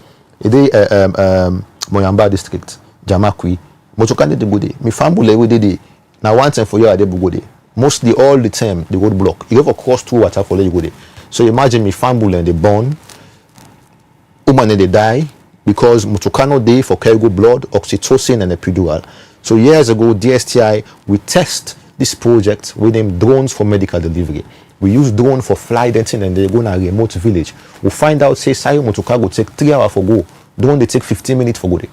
Moyamba district, Jamakwi, Motokai de Bugode. Mi family we did. Now one time for you at the Bugode. Mostly all the time the road block. You have a cross through water for the Bugode. So imagine me family and they born, woman and they die because Motokano day for cargo blood, oxytocin and epidural. So years ago, DSTI, we test this project with them drones for medical delivery. We use drone for fly dancing and they go in a remote village. We find out, say, Sayo Motokago take 3 hours for go. Drone they take 15 minutes for go there.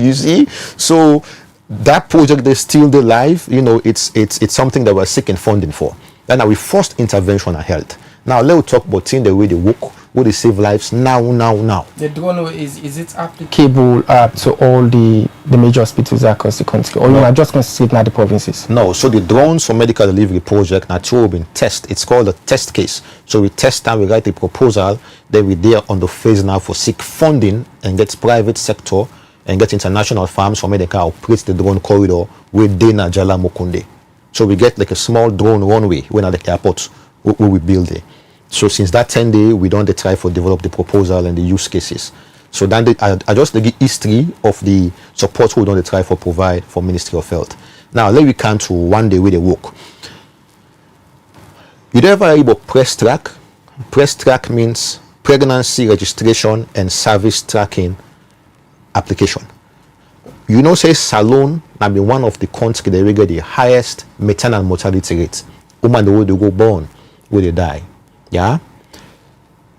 You see? So that project is still alive. You know, it's something that we're seeking funding for. Then our first intervention on health. Now let's talk about the way they work, how they save lives now. The drone is it applicable to all the major hospitals across the country, or you are just concentrating at the provinces? No, so the drones for medical delivery project naturally been test. It's called a test case. So we test and we write a proposal, then we there on the phase now for seek funding and get private sector and get international firms for medical operate the drone corridor with Dana Jala Mokonde. So we get like a small drone runway when at the airport where we build it. So since that 10 day, we don't try for develop the proposal and the use cases. So then I just the history of the support we don't try for provide for Ministry of Health. Now let we come to one day where they work. You never hear about press track. Press track means pregnancy registration and service tracking application. You know, say Salone I be one of the countries that we get the highest maternal mortality rate. Women the way they go born, where they die. Yeah,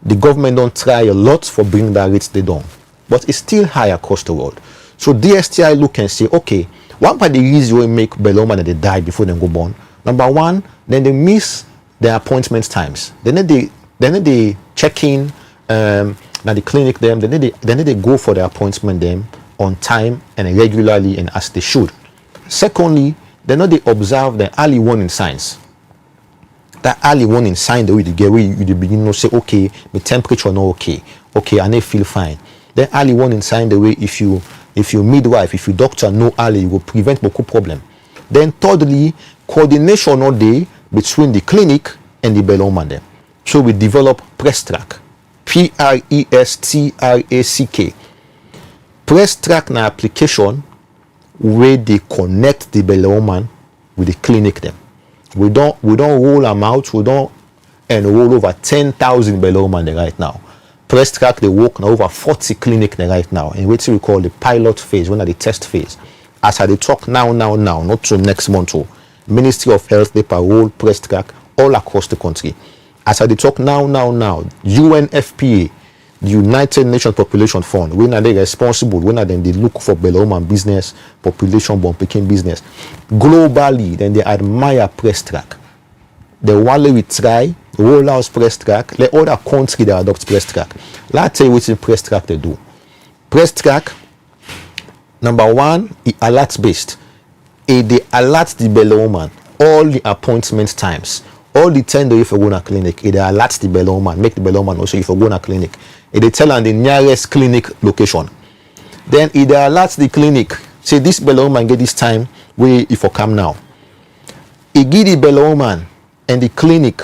the government don't try a lot for bringing that rate they down, but it's still high across the world. So DSTI look and say, okay, one part of the reason we make Beloma that they die before they go born. Number one, then they miss their appointment times. Then they check in now the clinic them. Then they go for their appointment them on time and regularly and as they should. Secondly, they observe the early warning signs. That early warning sign the way you get where you begin to say, okay, my temperature not okay, I need feel fine. Then early warning sign the way if you midwife, if you doctor know early, you will prevent beaucoup problem. Then thirdly, coordination all day between the clinic and the Beloma them. So we develop Press Track, PRESTRACK. Press Track na application where they connect the Beloma with the clinic them. We don't roll them out. We don't enroll over 10,000 Beloma right now. Press Track they work now over 40 clinics right now in which we call the pilot phase, one of the test phase. As I talk now, not to next month. So Ministry of Health they parole Press Track all across the country. As I talk now, UNFPA, the United Nations Population Fund, when are they responsible? When are they look for Beloma business, population born picking business? Globally, then they admire Press Track. The one we try, roll out Press Track, let other countries that adopt Press Track. Let's tell you what Press Track they do. Press Track, number one, it alerts based. They alert the Beloma all the appointment times. All the time if you go to clinic, it alerts the Beloma, make the Beloma also if you go to clinic. They tell them the nearest clinic location. Then it alerts the clinic, say this Beloma get this time where if you come now. It give the Beloma and the clinic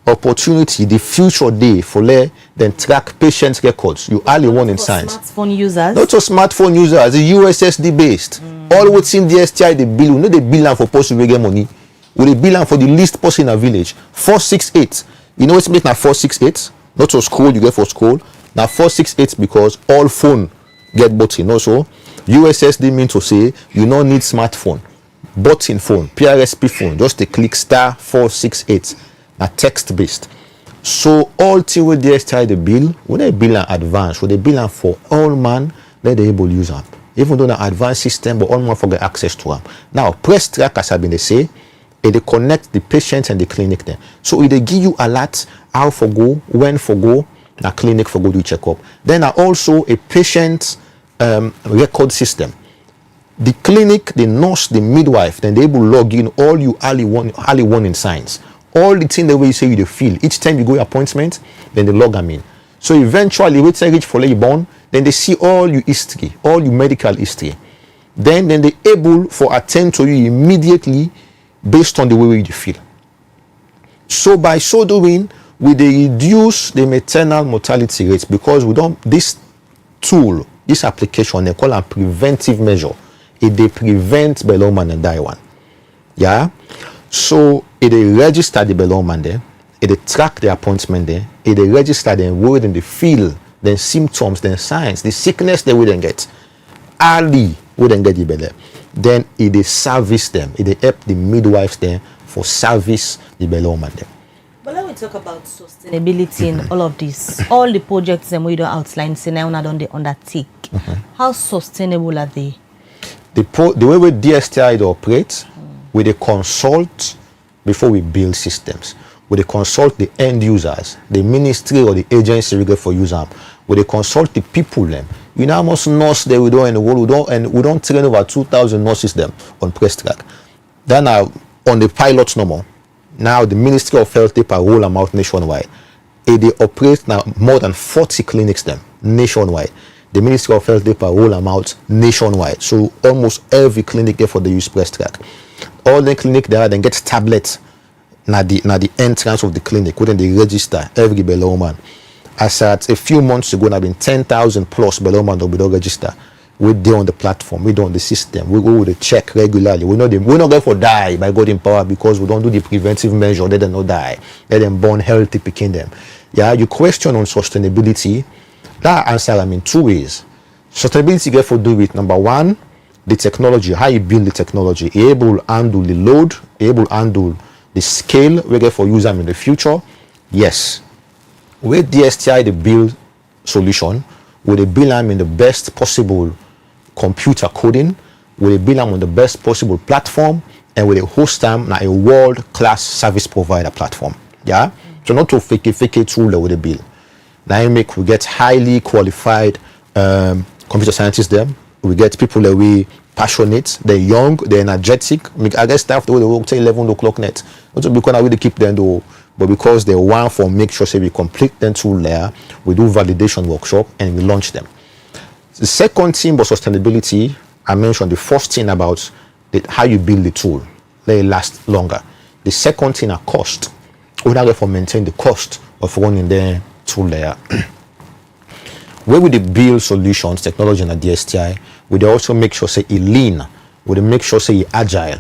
opportunity, the future day for then track patients' records. You only want in science. Smartphone users. Not just smartphone users, the USSD based. All what's in DSTI they bill. You know they bill for post to get money. We they bill for the least person in a village. 468. You know what's make now 468? Not for school, you get for school. Now 468 because all phone get button. Also, USSD mean to say you don't need smartphone, button phone, PRSP phone. Just a click star 468. Now text based. So all thing with DSTI the bill, when they bill in advance, when they bill for all man, let they able use them. Even though the advanced system, but all man forget access to them. Now Press Track as I've been they say. They connect the patient and the clinic there. So they give you alert how for go, when for go, na clinic for go do check up. Then also a patient record system. The clinic, the nurse, the midwife, then they able log in all you early warning signs. All the thing the way you say you feel. Each time you go appointment, then they log them in. So eventually, when they reach for labor born, then they see all your history, all your medical history. Then they able for attend to you immediately based on the way you feel. So by so doing, we reduce the maternal mortality rates because we don't, this tool, this application, they call a preventive measure. They prevent belly man and die one. Yeah. So they register the belly man there. They track the appointment there. They register the word and the feel, the symptoms, the signs, the sickness they wouldn't get. Early wouldn't get the belly. Then they service them. They help the midwives there for service the belly man there. But let me talk about sustainability in all of this. All the projects that we don't outline, say now not on the undertake. How sustainable are they? The way we DSTI operate, we they consult before we build systems. We they consult the end users, the ministry or the agency we get for use them. We they consult the people them. You know how much nurse they we do in the world, we don't train over 2,000 nurses them on press track. Then on the pilots no more. Now the Ministry of Health take a roll them out nationwide. They operate now more than 40 clinics them nationwide. The Ministry of Health take a roll them out nationwide. So almost every clinic there for the use press track. All the clinic there then get tablets na the entrance of the clinic. When they register every belly man. As at a few months ago, there been 10,000 plus belly man that we don't register. We're there on the platform, we're on the system, we go with the check regularly. We're not going for die by God in power because we don't do the preventive measure, they don't die. Let them born healthy picking them. Yeah, your question on sustainability, that answer in two ways. Sustainability get for do with number one, the technology, how you build the technology, able to handle the load, able to handle the scale we get for use them in the future. Yes. With DSTI the build solution, with the build them in the best possible computer coding, with the build them on the best possible platform, and with the host them na a world-class service provider platform. Yeah? So not to fake a tool with the build. Now we get highly qualified computer scientists there. We get people that we passionate, they're young, they're energetic. I guess staff the way they work till 11 o'clock net. Not to because I really keep them though, but because they want for make sure say we complete them tool there, we do validation workshop and we launch them. The second thing about sustainability, I mentioned the first thing about how you build the tool, let it last longer. The second thing are cost. We don't for maintain the cost of running the tool layer. Where we build solutions, technology and DSTI, we also make sure say it lean, we make sure say it agile.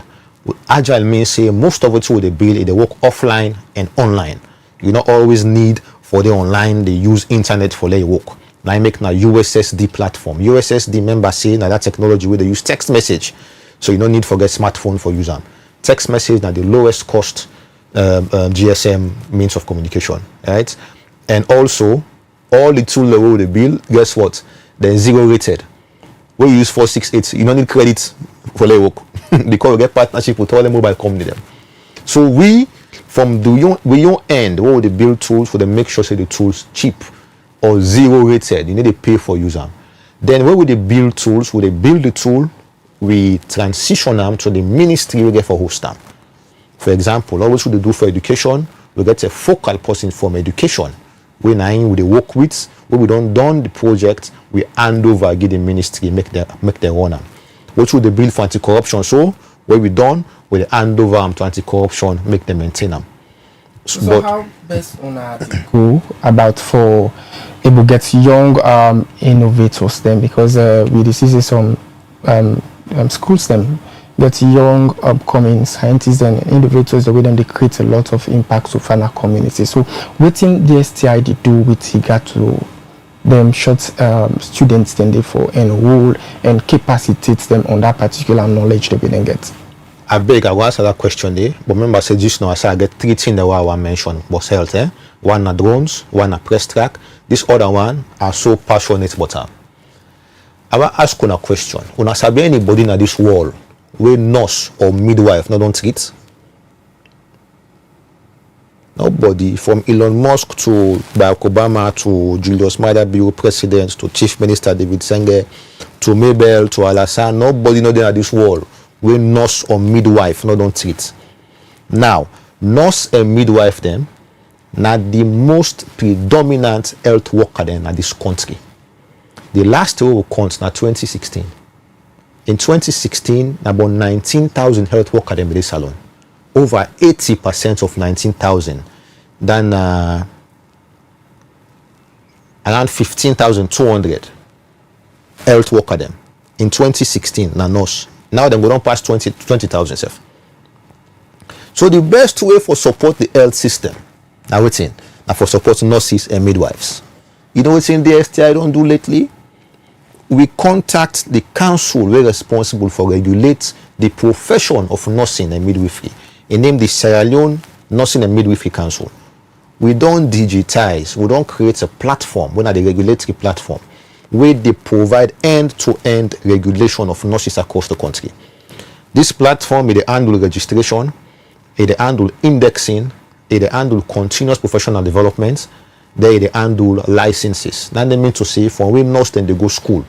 Agile means say most of it they build they work offline and online. You don't always need for the online, they use internet for their work. Now I make now USSD platform. USSD member say now that technology where they use text message. So you don't need to get smartphone for using. Text message now the lowest cost GSM means of communication, right? And also all the tool level they build, guess what? They're zero rated. We use 468, you don't need credit for their work because we get partnership with all the mobile company them. So we from the your end, what they build tools for them make sure say the tools cheap or zero rated. You need to pay for user. Then where would they build tools? Would they build the tool? We transition them to the ministry we get for host them. For example, always what they do for education, we get a focal person from education. We work with, when we don't done the project, we hand over, give the ministry, make their run them. What would they build for anti-corruption? So, what we done, we hand over them to anti-corruption, make them maintain them. So how best on our go about for able get young innovators then because we see some schools them get young upcoming scientists and innovators the way them they create a lot of impact to our community. So what thing DSTI they do with regard to them short students then they for enroll and capacitate them on that particular knowledge they will get. I beg I will answer that question there. But remember I said just now I said I get three things that I want to mention was health. One are drones, one are press track. This other one are so passionate about them. I will ask you a question. Una sabi anybody in this world where nurse or midwife not don't treat? Nobody, from Elon Musk to Barack Obama to Julius Maada Bureau President to Chief Minister David Senge, to Mabel, to Alassane, nobody know there at this world where nurse or midwife no don't treat. Now, nurse and midwife them na the most predominant health worker then at this country. The last year we count na 2016. In 2016, about 19,000 health workers in this salon. Over 80% of 19,000. Then around 15,200 health workers them in 2016 na nurse. Now them go down past 20,000 self. So the best way for support the health system, now waiting, now for support nurses and midwives. You know what's in the DSTI don't do lately? We contact the council we're responsible for regulate the profession of nursing and midwifery. It named the Sierra Leone Nursing and Midwifery Council. We don't digitize, we don't create a platform, we're not a regulatory platform, where they provide end-to-end regulation of nurses across the country. This platform is handle registration, it handle indexing, it handle continuous professional development, they handle licenses. That means to say from when nurse then they go school,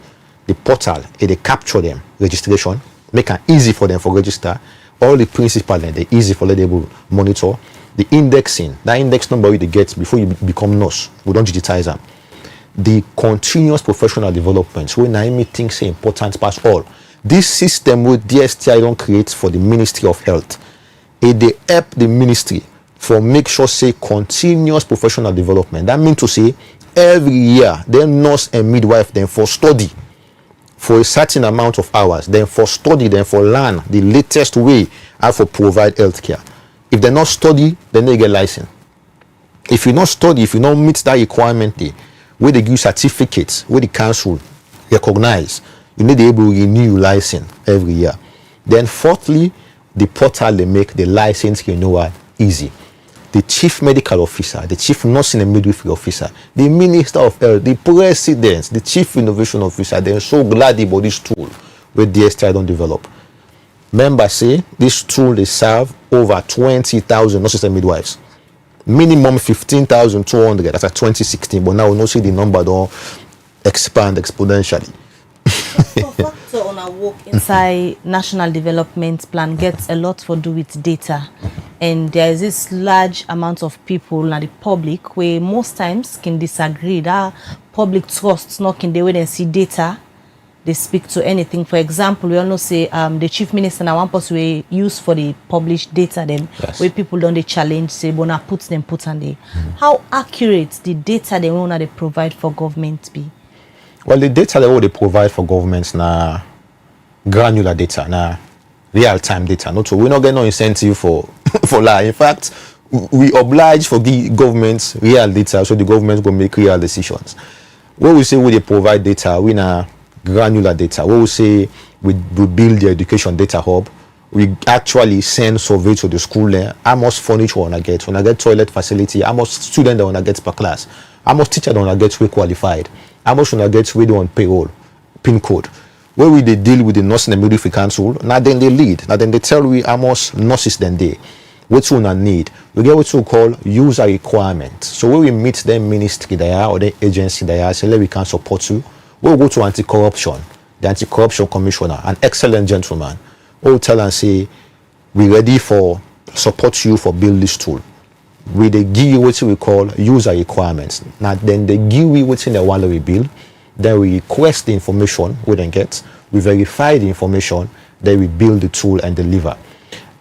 the portal it capture them registration, make it easy for them for register. All the principal then they easy for them to monitor. The indexing, that index number you get before you become nurse, we don't digitize them. The continuous professional development, when I think say important past all. This system with DSTI don't create for the Ministry of Health. They help the ministry for make sure say continuous professional development. That means to say every year then nurse and midwife then for study for a certain amount of hours, then for study, then for learn the latest way how to provide health care. If they not study, then they get license. If you not study, if you not meet that requirement, where they give certificates, where the council recognize, you need to be able to renew license every year. Then fourthly, the portal they make the license renewal easy. The chief medical officer, the chief nursing and midwifery officer, the minister of health, the president, the chief innovation officer, they're so glad about this tool where DSTI don't develop. Members say this tool they serve over 20,000 nurses and midwives. Minimum 15,200 that's at 2016, but now we don't see the number don't expand exponentially. So on our work inside National Development Plan gets a lot to do with data, and there is this large amount of people in the public where most times can disagree that public trusts not in the way they see data they speak to anything. For example, we all know say the chief minister now one person we use for the published data them where people don't they challenge say but now put on there. How accurate the data they want they provide for government be? Well, the data that they provide for governments na granular data, na real-time data. Not so we're not getting no incentive for lie. In fact, we oblige for the government's real data so the government go make real decisions. When we say we they provide data, we na granular data. When we say we build the education data hub, we actually send survey to the school there. How much furniture when I get toilet facility, how much student when I get per class, how much teacher when I get qualified. How much when I get we on payroll, PIN code. Where we they deal with the nursing and midwifery council, now then they lead. Now then they tell we how much nurses then they. What we need. We get what we call user requirement. So when we meet the ministry there or the agency there, say we can support you. We'll go to anti-corruption, the anti-corruption commissioner, an excellent gentleman. We'll tell and say, we ready for support you for build this tool. We they give you what we call user requirements. Now then they give you what's in the one we build. Then we request the information we then get. We verify the information. Then we build the tool and deliver.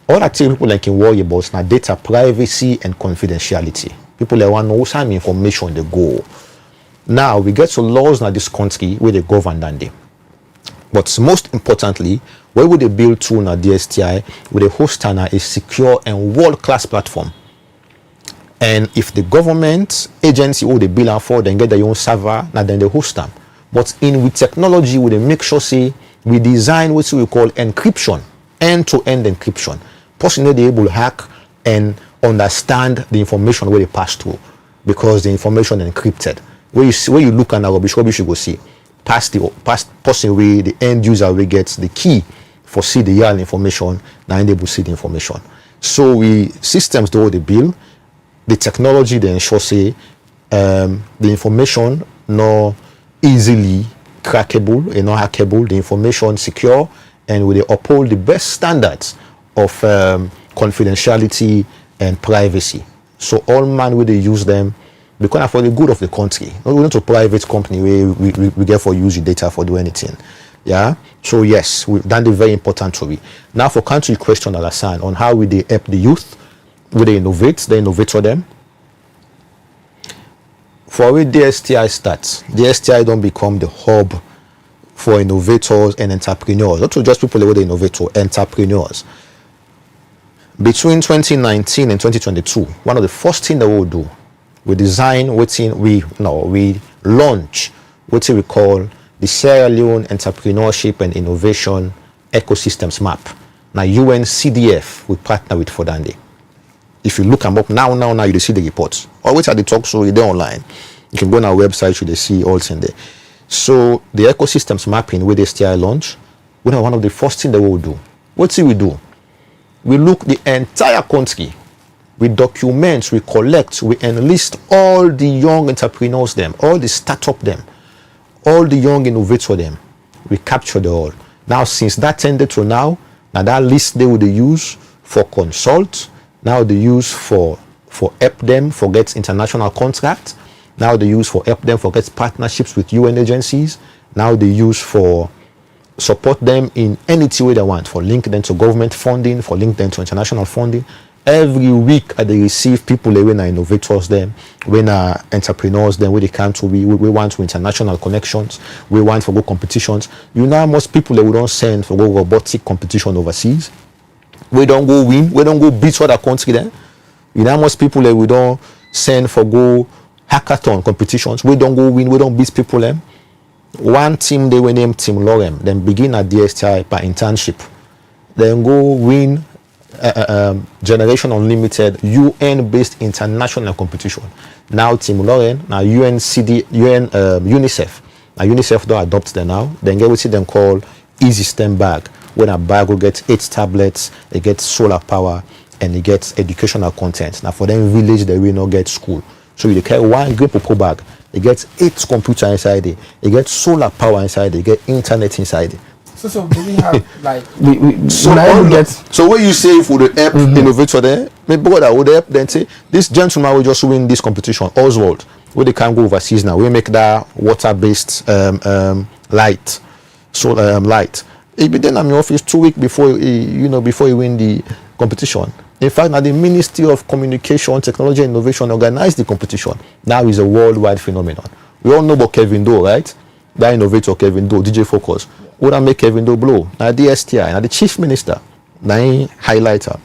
All that people like can worry about now data privacy and confidentiality. People like want to know some information they go. Now we get to laws in this country where they govern than they. But most importantly, where would they build tool na DSTI with a host a secure and world-class platform. And if the government agency who they build for, then get their own server, now then they host them. But in with technology, we they make sure say we design what we call encryption, end-to-end encryption. Person they able to hack and understand the information where they pass through because the information encrypted. Where you look at rubbish you go see. Past person where the end user will get the key for see the real information, now they will see the information. So we systems do they build. The technology they ensure say the information no easily crackable, not hackable, the information secure, and will they uphold the best standards of confidentiality and privacy. So all man will they use them because for the good of the country. Not going to private company where we get for use the data for do anything. Yeah. So yes, we've done the very important to be. Now for country question, Alassane, on how will they help the youth? Will they innovate? They innovate for them. For where DSTI starts, DSTI don't become the hub for innovators and entrepreneurs. Not just people who are innovators, entrepreneurs. Between 2019 and 2022, one of the first things that we'll do, we launch what we call the Sierra Leone Entrepreneurship and Innovation Ecosystems Map. Now UNCDF we partner with Fodande. If you look them up now you see the reports. Always at the talk show, you're online. You can go on our website, you see all in there. So the ecosystems mapping with DSTI launch, one of the first things that we will do. What do we do? We look the entire country. We document, we collect, we enlist all the young entrepreneurs them, all the startup them, all the young innovators them. We capture them all. Now since that ended to now that list they will use for consult. Now they use for help them for get international contract. Now they use for help them for get partnerships with UN agencies. Now they use for support them in any way they want, for link them to government funding, for link them to international funding. Every week they receive people when are innovators them, when are entrepreneurs them, where they come to we want to international connections, we want for go competitions. You know most people they we don't send for go robotic competition overseas. We don't go win, we don't go beat other country then. You know most people that we don't send for go hackathon competitions. We don't go win, we don't beat people them. One team they were named Team Lorem, then begin at DSTI by internship. Then go win Generation Unlimited UN-based international competition. Now Team Lorem, now UNICEF. Now UNICEF don't adopt them now. Then get what them call Easy STEM bag. When a bag will get 8 tablets, they get solar power, and they get educational content. Now for them village, they will not get school. So you carry one great popo bag, they get 8 computers inside it, they get solar power inside it, they get internet inside it. So do we have like so what you say for the help innovator there, maybe brother would help then say this gentleman will just win this competition, Oswald, where they can go overseas now. We make that water-based light. Solar light. He be then in my office 2 weeks before before he win the competition. In fact, now the Ministry of Communication, Technology and Innovation organized the competition. Now it's a worldwide phenomenon. We all know about Kevin Doe, right? That innovator Kevin Doe, DJ Focus. What I make Kevin Doe blow? Now DSTI, now the Chief Minister, now highlighter.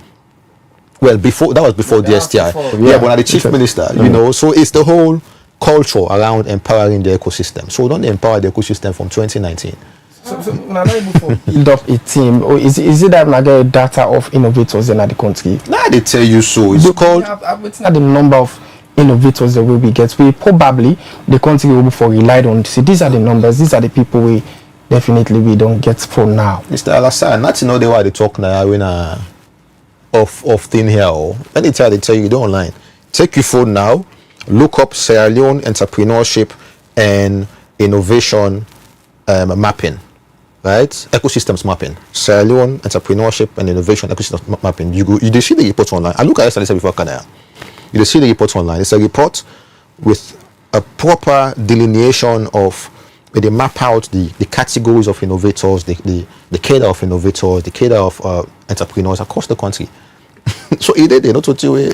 Well, that was before DSTI. But now the Chief Minister, so it's the whole culture around empowering the ecosystem. So we don't empower the ecosystem from 2019. So before build up a team, or is it that I get data of innovators in the country? Nah, they tell you so. It's called. It's not the number of innovators that will be get. We probably the country will be for relied on. See, these are the numbers. These are the people we definitely we don't get for now. Mr. Alassane, not to know the way they talk now when of thin hair. Let me tell you, you don't online. Take your phone now, look up Sierra Leone Entrepreneurship and Innovation mapping. Right, ecosystems mapping, Sierra Leone Entrepreneurship and Innovation Ecosystems mapping. You see the report online. I look at it as I said before, you see the report online. It's a report with a proper delineation of where they map out the categories of innovators, the cadre of innovators, the cadre of entrepreneurs across the country. So they not to you.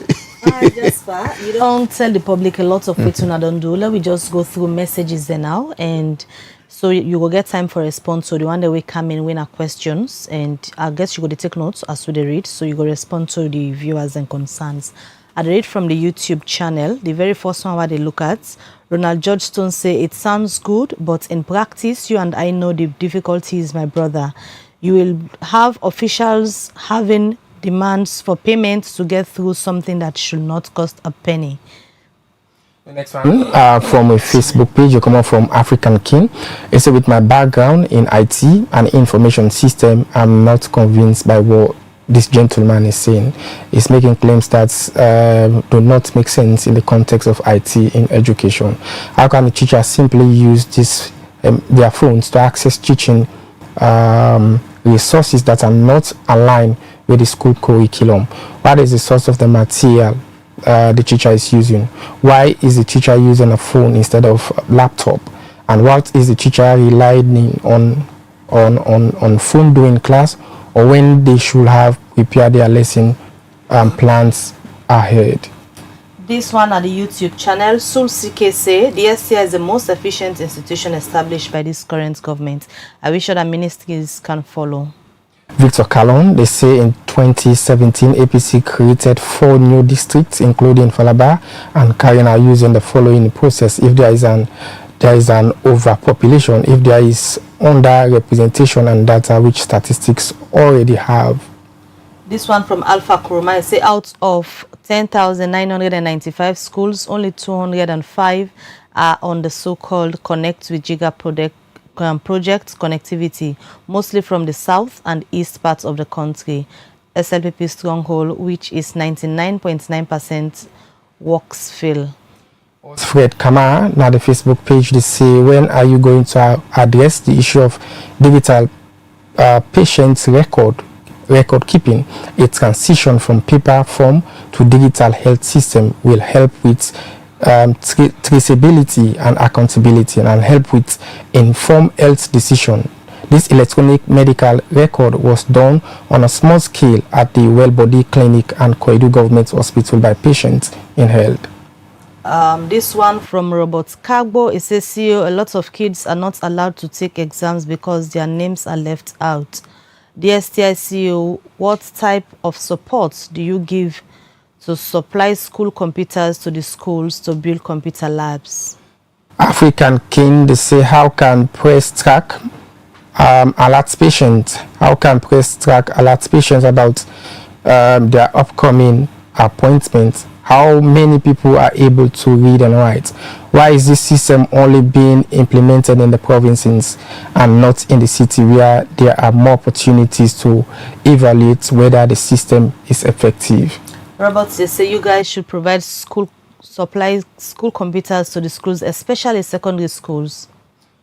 You don't tell the public a lot of what you don't do. Let me just go through messages there now and. So you will get time for response. So the one that we come in, winner questions, and I guess you go to take notes as we read. So you go respond to the viewers and concerns. I read from the YouTube channel. The very first one where they look at, Ronald George Stone say it sounds good, but in practice, you and I know the difficulties, my brother. You will have officials having demands for payment to get through something that should not cost a penny. The next one. From a Facebook page, you come up from African King. It said, with my background in IT and information system, I'm not convinced by what this gentleman is saying. He's making claims that do not make sense in the context of IT in education. How can the teacher simply use this their phones to access teaching resources that are not aligned with the school curriculum. What is the source of the material the teacher is using? Why is the teacher using a phone instead of a laptop? And what is the teacher relying on phone during class, or when they should have prepared their lesson plans ahead? This one at the YouTube channel, Sulsike say DSTI is the most efficient institution established by this current government. I wish other ministries can follow. Victor Calon, they say in 2017 APC created 4 new districts including Falaba and Karina, using the following process: if there is an overpopulation, if there is underrepresentation, and data which statistics already have. This one from Alpha Kuruma, say out of 10,995 schools, only 205 are on the so-called Connect with Giga project connectivity, mostly from the south and east parts of the country. SLPP stronghold, which is 99.9% works fail. Fred Kamara, now the Facebook page, they say, when are you going to address the issue of digital patients record keeping? A transition from paper form to digital health system will help with traceability and accountability, and help with informed health decision. This electronic medical record was done on a small scale at the Wellbody Clinic and Koidu Government Hospital by patients in health. This one from Robert Kagbo, it says, CEO, a lot of kids are not allowed to take exams because their names are left out. DSTI CEO, what type of support do you give to supply school computers to the schools to build computer labs? African King, they say, how can press track alert patients? How can press track alert patients about their upcoming appointments? How many people are able to read and write? Why is this system only being implemented in the provinces and not in the city, where there are more opportunities to evaluate whether the system is effective? Robert, they say you guys should provide school computers to the schools, especially secondary schools.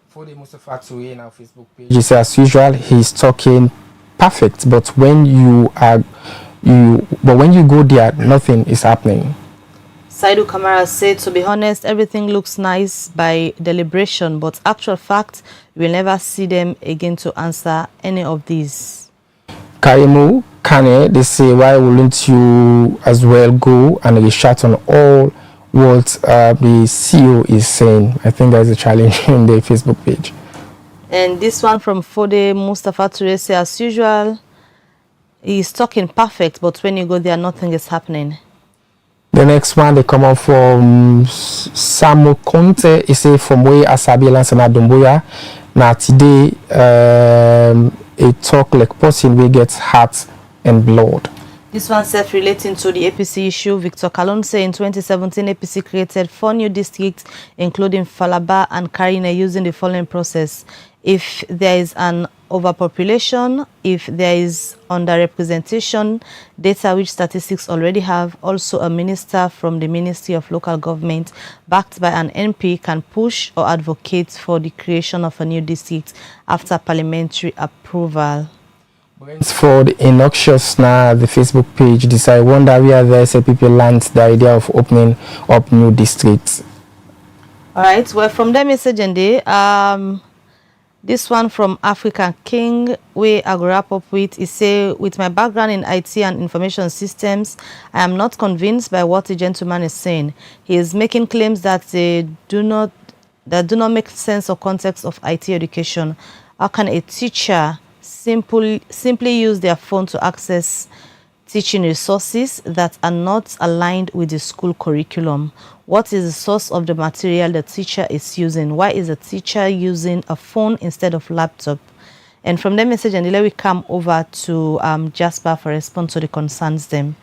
For the Mustafa Toure in our Facebook page. He says, as usual, he's talking perfect, but when you go there, nothing is happening. Saidu Kamara said, to be honest, everything looks nice by deliberation, but actual fact, you will never see them again to answer any of these. Kaimu Kane, they say, why wouldn't you as well go and research on all what the CEO is saying? I think there's a challenge in the Facebook page. And this one from Fode Mustafa Toure say, as usual, he's talking perfect, but when you go there, nothing is happening. The next one, they come up from Samu Conte. He say, from where Asabi Lansana Dumbuya. Now today, a talk like person will get heart and blood. This one self relating to the APC issue. Victor Calon say in 2017, APC created 4 new districts, including Falaba and Karina, using the following process: if there is an overpopulation, if there is underrepresentation, data which statistics already have, also a minister from the Ministry of Local Government backed by an MP can push or advocate for the creation of a new district after parliamentary approval. For the innoxious now, the Facebook page, this I wonder where the SLPP lands the idea of opening up new districts. All right, well, from the message and day, this one from African King, where I grew up with, is say, with my background in IT and information systems, I am not convinced by what the gentleman is saying. He is making claims that do not make sense or context of IT education. How can a teacher simply use their phone to access teaching resources that are not aligned with the school curriculum? What is the source of the material the teacher is using? Why is the teacher using a phone instead of laptop? And from the message, and let we come over to Jasper for response to the concerns them.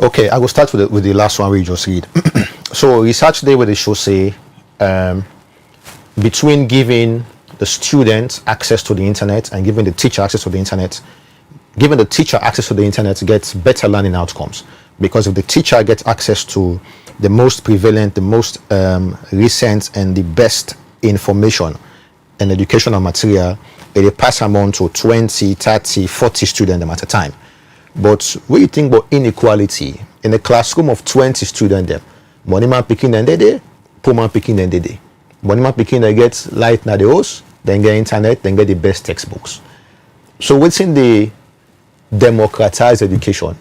Okay, I will start with the last one we just read. So research there where they show say between giving the student access to the internet and giving the teacher access to the internet, giving the teacher access to the internet gets better learning outcomes, because if the teacher gets access to the most prevalent, the most recent and the best information and educational material, they pass amount to 20, 30, 40 students at a time. But when you think about inequality, in a classroom of 20 students, them, money man picking and they poor man picking and they money man picking they get light na the house, then get internet, then get the best textbooks. So within the democratized education,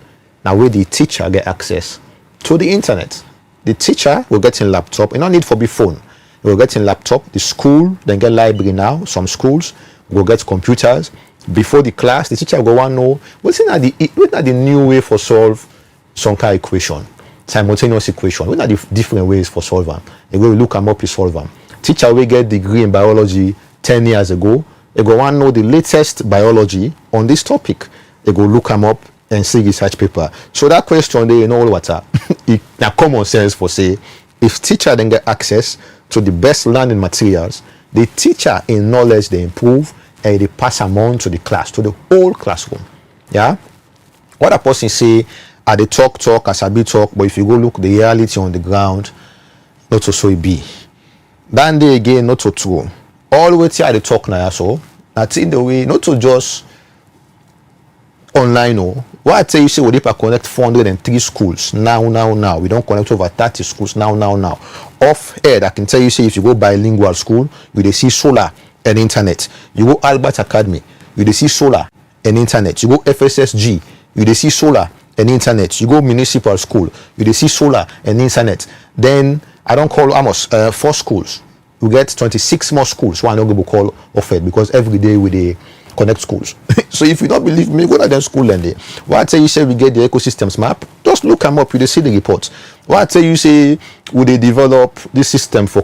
now where the teacher get access to the internet. The teacher will get in laptop, and no need for be phone. Will get in laptop. The school then get library now. Some schools will get computers. Before the class, the teacher will want to know what's the new way for solve some kind of equation, simultaneous equation. What are the different ways for solve them? They will look them up to solve them. Teacher will get degree in biology 10 years ago. They go want to know the latest biology on this topic. They go look them up and see research paper. So that question there, you know what now common sense for say, if teacher then get access to the best learning materials, the teacher in knowledge they improve and they pass amount to the class, to the whole classroom. Yeah. What a person say, they talk, as I be talk, but if you go look the reality on the ground, not to so it be. Then they again not to true. All the way to the talk now, so that's in the way not to just online. Oh, what I tell you say we dey connect 403 schools now. We don't connect over 30 schools now. Off head, I can tell you say if you go bilingual school, you dey see solar and internet. You go Albert Academy, you dey see solar and internet. You go FSSG, you dey see solar and internet. You go municipal school, you dey see solar and internet. Then I don't call almost 4 schools. We get 26 more schools. Why not go call off head because every day we dey connect schools. So if you don't believe me, go to them school and what I tell you say we get the ecosystems map, just look them up, you see the reports. What I tell you say we they develop this system for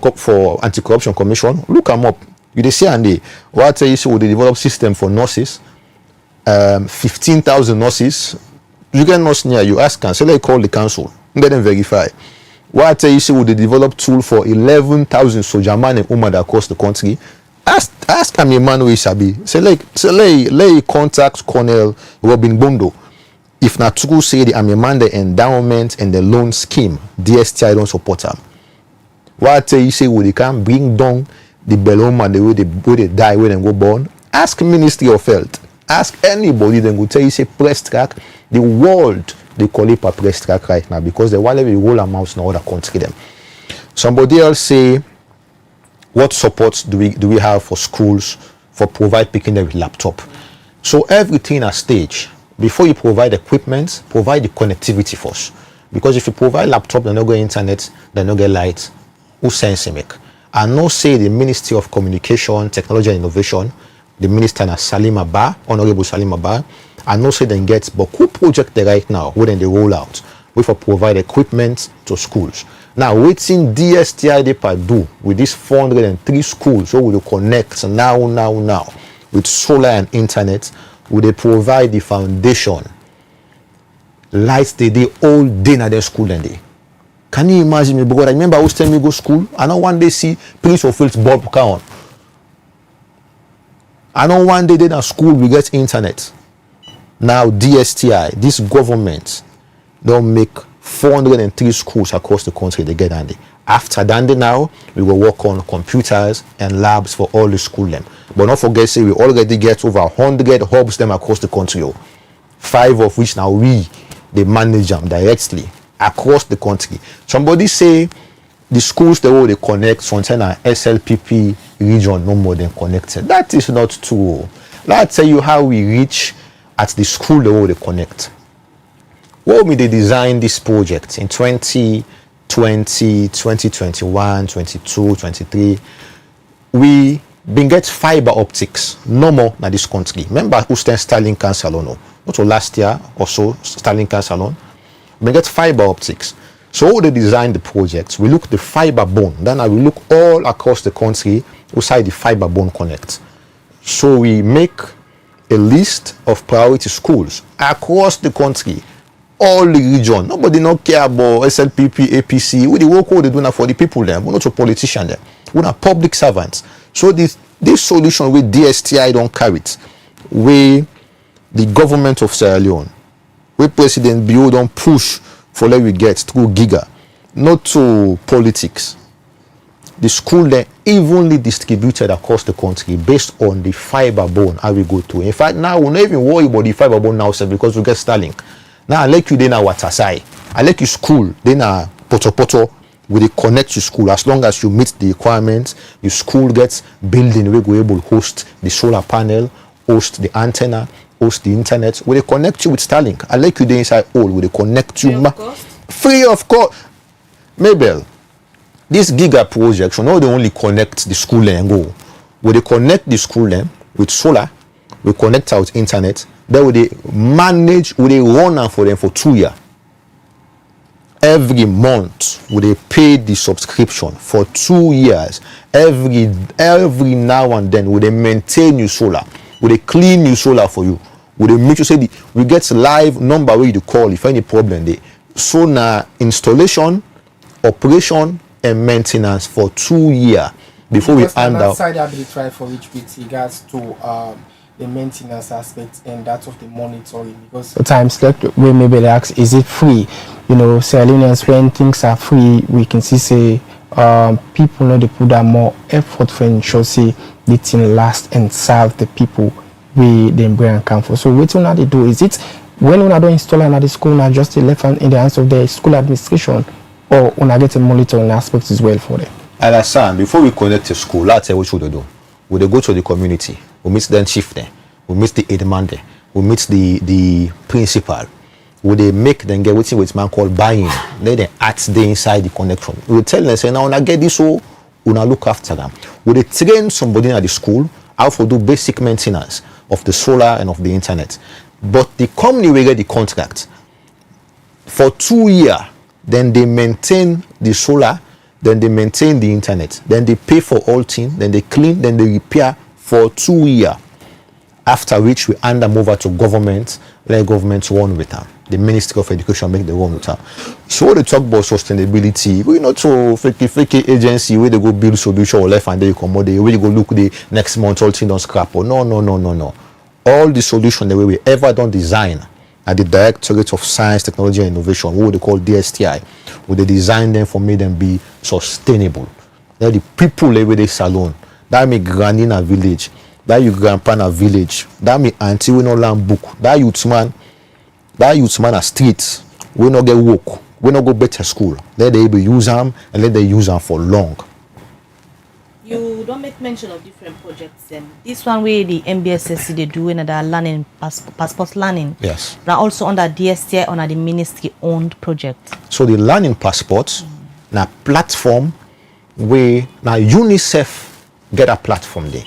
anti-corruption commission, look them up, you see and they. What I tell you say we they develop system for nurses, 15,000 nurses. You get nurse near you, ask can, so they call the council, let them verify. What I tell you say we they develop tool for 11,000 soldier man and women across the country. Ask a man who is sabi. Say lay contact Colonel Robin Bondo. If not true, say the Army man the endowment and the loan scheme, DSTI don't support them. What I tell you say we they can bring down the Beloma the way they die when they go born. Ask Ministry of Health. Ask anybody then go tell you say press track. The world they call it a press track right now because the while we roll a mouse in other country them. Somebody else say, what supports do we have for schools for provide picking them with laptop? So everything at stage. Before you provide equipment, provide the connectivity first. Because if you provide laptop, they don't get internet, they don't get light, who sense make? And no say the Ministry of Communication, Technology and Innovation, the Minister na Salim Abba, Honorable Salim Abba, and no say they get but who project they right now when they roll out, we for provide equipment to schools. Now, waiting DSTI they do with these 403 schools, so we will connect now with solar and internet, will they provide the foundation, lights they day all day at their school and day. Can you imagine me? Because I remember I was telling me go school, I know one day see Prince of Wales bulb count. I know one day then at school we get internet. Now DSTI, this government don't make 403 schools across the country they get handy. After Dandy now, we will work on computers and labs for all the school them. But don't forget, say we already get over 100 hubs them across the country. 5 of which now they manage them directly across the country. Somebody say the schools the way they connect something an SLPP region no more than connected. That is not true. Let's tell you how we reach at the school the way they connect. What we they design this project in 2020, 2021, 22, 23. We been get fiber optics no more in this country. Remember who stand Starlink and Salon? Not last year or so, Starlink and Salon. We get fiber optics. So they design the projects. We look the fiber bone. Then I will look all across the country outside the fiber bone connect. So we make a list of priority schools across the country. All the region, nobody no care about SLPP, APC. We the work they do now for the people there. We're not a politician there. We're not public servants. So this solution with DSTI don't carry it. We the government of Sierra Leone, we President Bio don't push for let we get through Giga, not to politics. the school then evenly distributed across the country based on the fiber bone how we go to. In fact, now we don't even worry about the fiber bone now, sir, because we get Starlink. Now I like you then our Watasai. I like you school then Poto will they connect to school as long as you meet the requirements. Your school gets building where we able to host the solar panel, host the antenna, host the internet. Will they connect you with Starlink? I like you there inside all. Will they connect you free of cost? Mabel, this giga project should not only connect the school and go. Will they connect the school then with solar? We connect out internet. Then will they manage? Will they run them for them for 2 years? Every month, will they pay the subscription for 2 years? Every now and then, will they maintain your solar? Will they clean your solar for you? Will they make sure we get live number where you call if any problem there? So now installation, operation, and maintenance for 2 years before we hand out. Side I will try for which with regards to the maintenance aspect and that of the monitoring, because times like we maybe they ask, is it free? You know, Sierra Leoneans, when things are free, we can say people know they put that more effort for ensure say the thing last and serve the people we then bring and come for. So what you they do is it when we don't install another school, not just left hand in the hands of the school administration, or when I get a monitoring aspect as well for them. Understand, before we connect to school, let's say what should they do? Would they go to the community? We meet the chief there. We meet the aid man there. We meet the principal. Would they make them get with man called buying? Let them add the inside the connection. We will tell them, say, now when I get this, so we will look after them. Would they train somebody at the school how to do basic maintenance of the solar and of the internet? But the company will get the contract for 2 years. Then they maintain the solar, then they maintain the internet, then they pay for all things, then they clean, then they repair for 2 years. After which we hand them over to government, let government run with them. The Ministry of Education make the run with them. So they talk about sustainability. We not so fake agency where they go build solution or left and they come out there, where you go look the next month all things on scrap. Or no. All the solution the way we ever done design at the Directorate of Science, Technology and Innovation, what they call DSTI, where they design them for make them be sustainable. They're the people where they salon. That me granny in a village, that you grandpa in a village, that me auntie we no land book, that youth man a street, we no get work, we no go better school. Let they use them and let they use them for long. You don't make mention of different projects then. This one where the MBSSC they do another learning passport learning. Yes. Now also under DSTI under the ministry owned project. So the learning passports na platform where now UNICEF get a platform there.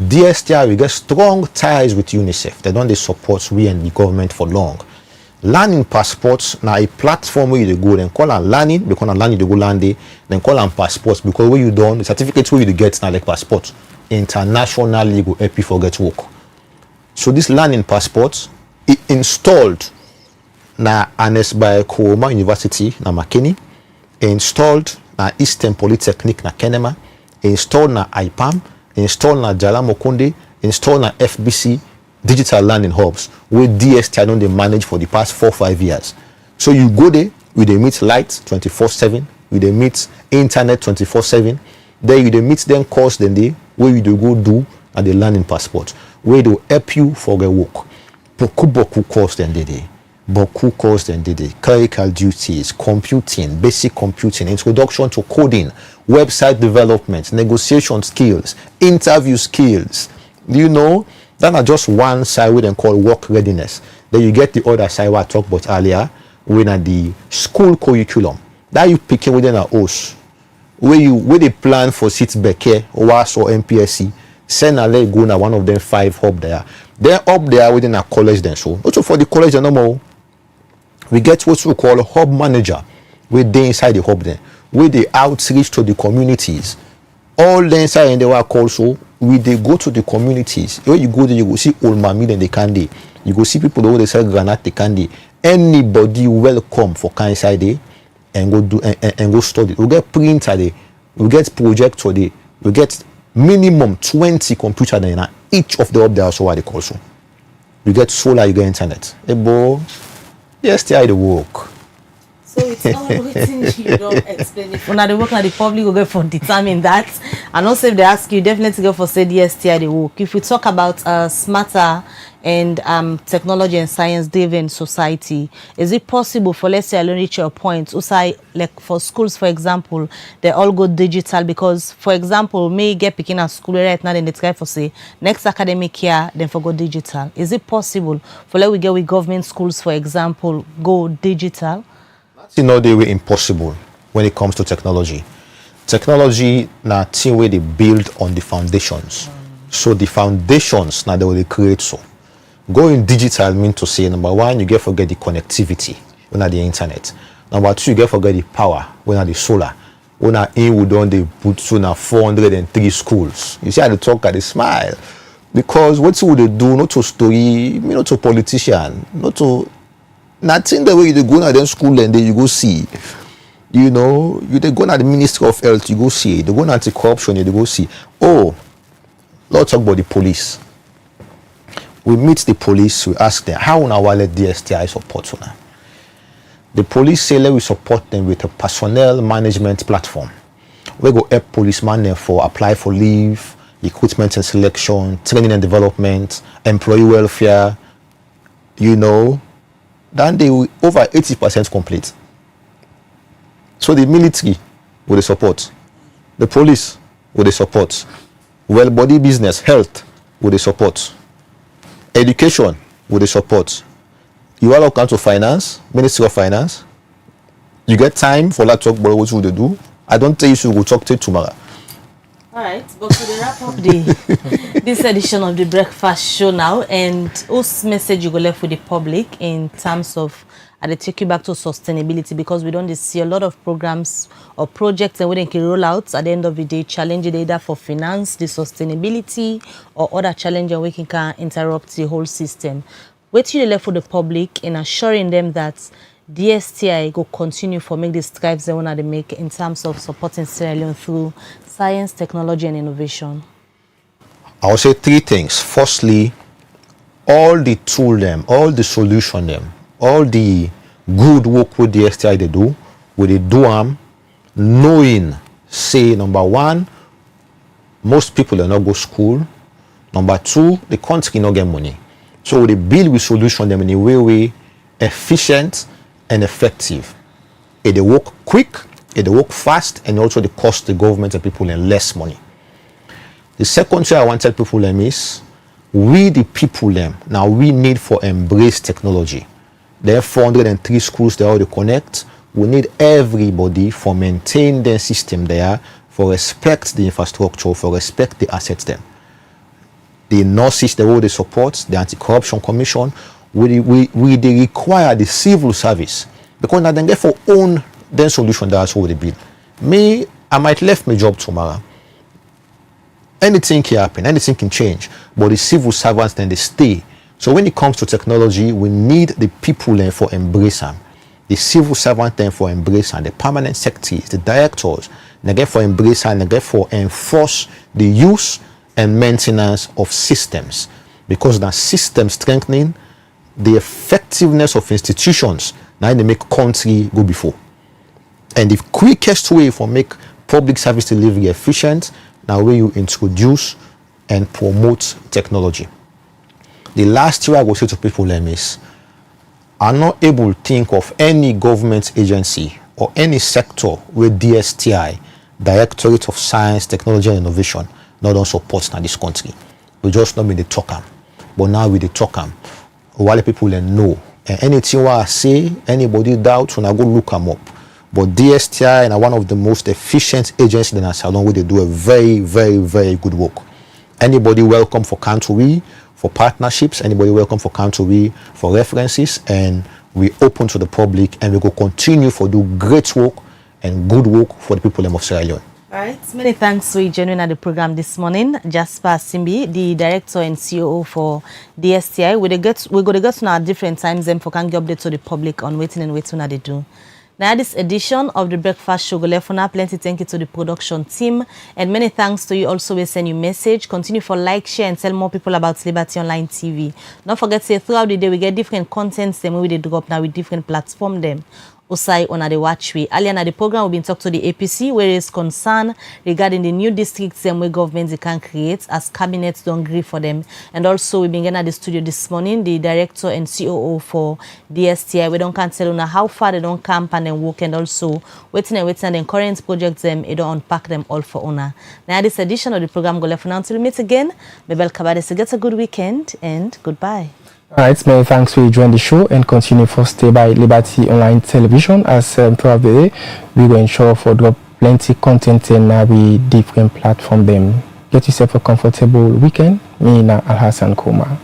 DSTI we get strong ties with UNICEF. They don't support we and the government for long. Learning passports now a platform where you go then call on learning because on learning you go learn there, then call on passports because where you done the certificates where you get now like passports internationally go help you forget work. So this learning passports it installed na Anes by Kuroma University na Makeni, installed na Eastern Polytechnic na Kenema, installed na IPAM, installed na Jalamokonde, installed na FBC digital learning hubs where DSTI don't they manage for the past 4-5 years. So you go there, we they meet light 24/7, we they meet internet 24/7. There you they meet them course then they where you do go do at the learning passport where they help you for the work. Boku course then they. Boku course then they. Clerical duties, computing, basic computing, introduction to coding, website development, negotiation skills, interview skills. Do you know? That's not just one side we then call work readiness. Then you get the other side what I talked about earlier, when at the school curriculum. That you pick within a house. Where they plan for seats back here, OAS or MPSC, send a leg go na one of them 5 hub there. Then up there within a college then. So also for the college no more. We get what we call a hub manager. Where they inside the hub then. Where they outreach to the communities. All the inside and they work also. We they go to the communities. When you go there, you go see old mammy and the candy. You go see people who they sell granite the candy. Anybody welcome for kind inside there and go do and go study. We get printer there. We get projector there. We get minimum 20 computers there. Each of the up there also what they call so. You get solar, you get internet. Hey boy, yes, they the work. So it's all waiting you don't explain it. When they work at the public, will go for determine that. And also if they ask you, definitely go for say DSTI they work. If we talk about smarter and technology and science driven society, is it possible for, let's say, I reach your point, also like for schools, for example, they all go digital? Because for example, may get picking at school right now, then they try for say next academic year then for go digital. Is it possible for, let we get with government schools, for example, go digital? You know, they were impossible when it comes to technology. Technology now thing where they build on the foundations. So the foundations now they will create. So going digital means to say, number one, you get forget the connectivity when at the internet. Number two, you get forget the power when at the solar. When at in we don't they put to now 403 schools. You see how they talk at the smile. Because what would they do? Not to story, not to politician, not to nothing the way you go to them school and then you go see. You know, you they go to the Ministry of Health, you go see. They go to anti-corruption, you go see. Oh, let's talk about the police. We meet the police, we ask them, how now let DSTI support you now? The police say let we support them with a personnel management platform. We go help policemen them for apply for leave, recruitment and selection, training and development, employee welfare, you know. Then they will over 80% complete. So the military will they support, the police will they support, well body business, health will they support, education will they support. You all account to finance, Ministry of Finance. You get time for that talk about what would they do? I don't tell you so we'll talk to you tomorrow. All right, but to wrap up this edition of the Breakfast Show now, and whose message you go left with the public in terms of, they take you back to sustainability, because we don't see a lot of programs or projects and we can roll out at the end of the day, challenging either for finance, the sustainability, or other challenges we can interrupt the whole system. What you left for the public in assuring them that DSTI go continue for make the strides they want to make in terms of supporting Sierra Leone through science, technology, and innovation? I would say three things. Firstly, all the tool them, all the solution them, all the good work with DSTI they do, with they do them, knowing, say, number one, most people are not go school. Number two, the country not get money. So they build with solution them in a way efficient and effective. They work quick, they work fast, and also they cost the government and people in less money. The second thing I want to tell people is, we the people now we need for embrace technology. There are 403 schools they already connect. We need everybody for maintain their system there, for respect the infrastructure, for respect the assets them. The nurses they already support, the anti-corruption commission, we they require the civil service, because now they get for own then solution that's what they build. Me, I might left my job tomorrow. Anything can happen, anything can change, but the civil servants then they stay. So when it comes to technology, we need the people then for embrace them. The civil servant then for embrace them, the permanent secretaries, the directors, they get for embrace and they get for enforce the use and maintenance of systems, because that system strengthening the effectiveness of institutions now they make country go before. And the quickest way for make public service delivery efficient, now where you introduce and promote technology. The last thing I will say to people is, I'm not able to think of any government agency or any sector where DSTI, Directorate of Science, Technology and Innovation, not on support in this country. We just not be the talk am, but now we the talk am. While the people know, and anything what I say, anybody doubt, when I go look them up. But DSTI is one of the most efficient agencies in our salon, where they do a very, very, very good work. Anybody welcome for country, for partnerships, anybody welcome for country, for references, and we open to the public, and we go continue for do great work and good work for the people of Sierra Leone. All right, many thanks for joining at the program this morning. Jasper Simbi, the director and COO for DSTI. We're going to get to know at different times and for can give update to the public on waiting that they do. Now, this edition of the Breakfast Show, plenty thank you to the production team, and many thanks to you also. We send you message. Continue for like, share, and tell more people about Liberty Online TV. Don't forget to say throughout the day we get different contents them we drop now with different platform them. Usai on the watchway. Earlier in the program, we've been talking to the APC where is concern regarding the new districts where governments can create as cabinets don't agree for them. And also we've been at the studio this morning, the director and COO for DSTI. We don't can tell how far they don't camp and then work, and also waiting and the current projects them, it don't unpack them all for owner. Now this edition of the program go left for now until we meet again. Mabel Kabade, so get a good weekend and goodbye. All right, many thanks for joining the show and continue for stay by Liberty Online Television. As throughout the day, we will ensure for drop plenty content in we different platform them. Get yourself a comfortable weekend. Me na Alhassan Kuma.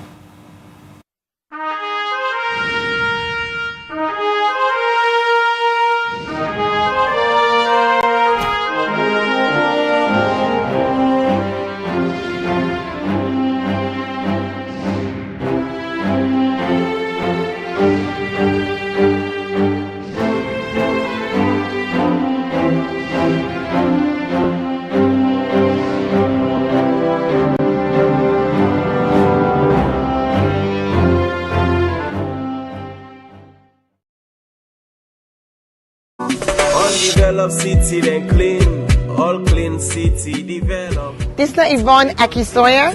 Develop city, then clean, all clean city, develop. This is Yvonne Akisoya,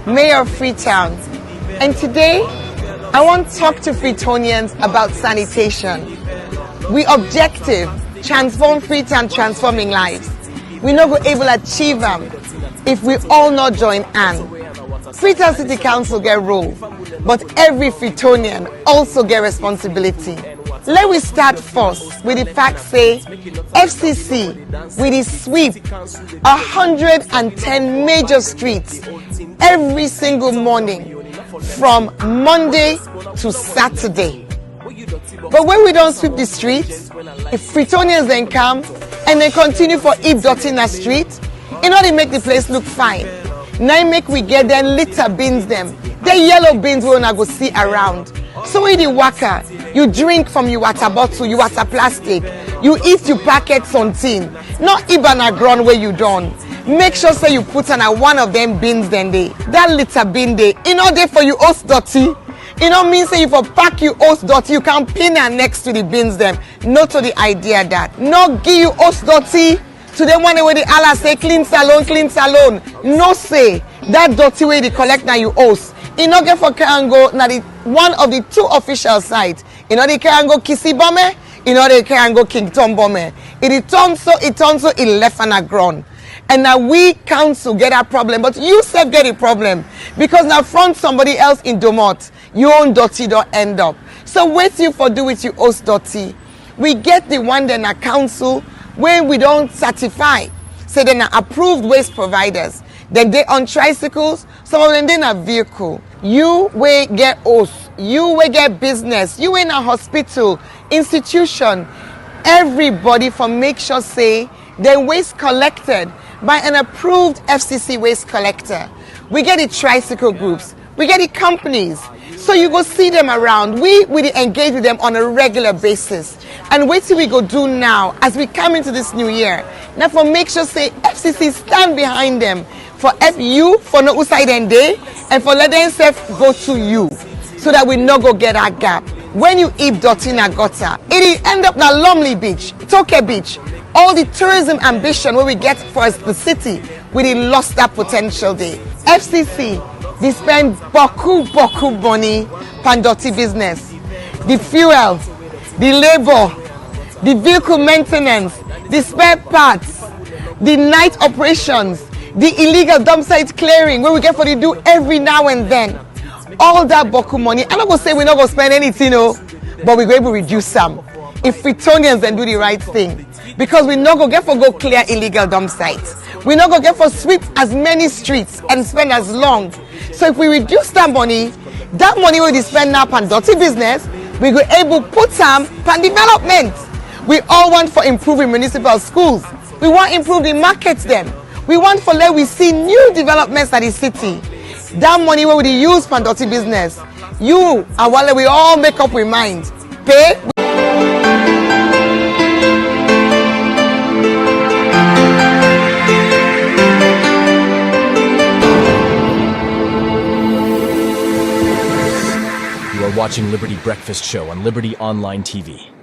Mayor of Freetown, and today I want to talk to Freetonians about sanitation. We objective, transform Freetown, transforming lives. We not go able to achieve them if we all not join hands. Freetown City Council get role, but every Freetonian also get responsibility. Let we start first with the fact say FCC with the sweep 110 major streets every single morning from Monday to Saturday. But when we don't sweep the streets, if Freetonians then come and they continue for heap dirty in the street, in order to make the place look fine. Now make we get them litter bins them. The yellow bins we wanna go see around. So when you waka, you drink from your water bottle, your water plastic, you eat your packet something, not even a ground where you done. Make sure say you put on one of them bins then they. That litter bin they, in order for you host dirty. You know mean say if you pack you host dirty, you can pin her next to the bins them. Not to the idea that. Not give you host dirty to the one where the Allah say clean salon, clean salon. No say that dirty way they collect now you host. In order for Karango, now the one of the two official sites. In order Karango Kisi Bome, in order Karango King Tom Bome. It turns so, it left on a ground. And now we council get a problem, but you self get a problem. Because now front somebody else in Domot, your own dirty don't end up. So wait you for do with you host dirty. We get the one then a council when we don't certify. So then approved waste providers. Then they on tricycles, some of them they a vehicle. You will get host, you will get business, you in a hospital, institution, everybody from make sure say the waste collected by an approved FCC waste collector. We get the tricycle groups, we get the companies. So you go see them around. We engage with them on a regular basis. And wait till we go do now as we come into this new year. Now for make sure say FCC stand behind them. For you, for no side and day, and for let them self go to you, so that we no go get that gap. When you eat dirty in a gutter, it end up na Lumley Beach, Toke Beach, all the tourism ambition where we get for the city, we lost that potential there. FCC, they spend boku money pan dirty business, the fuel, the labor, the vehicle maintenance, the spare parts, the night operations. The illegal dump site clearing where we get for the do every now and then. All that boku money. I'm not going to say we're not going to spend anything, but we're going to reduce some. If Freetonians then do the right thing. Because we're not going to get for go clear illegal dump sites. We're not going to get for sweep as many streets and spend as long. So if we reduce that money we spend now on dirty business, we go able to put some on development. We all want for improving municipal schools. We want to improve the markets them. We want for let we see new developments at the city. That money where we use for dirty business. You and while we all make up with mind. Pay. You are watching Liberty Breakfast Show on Liberty Online TV.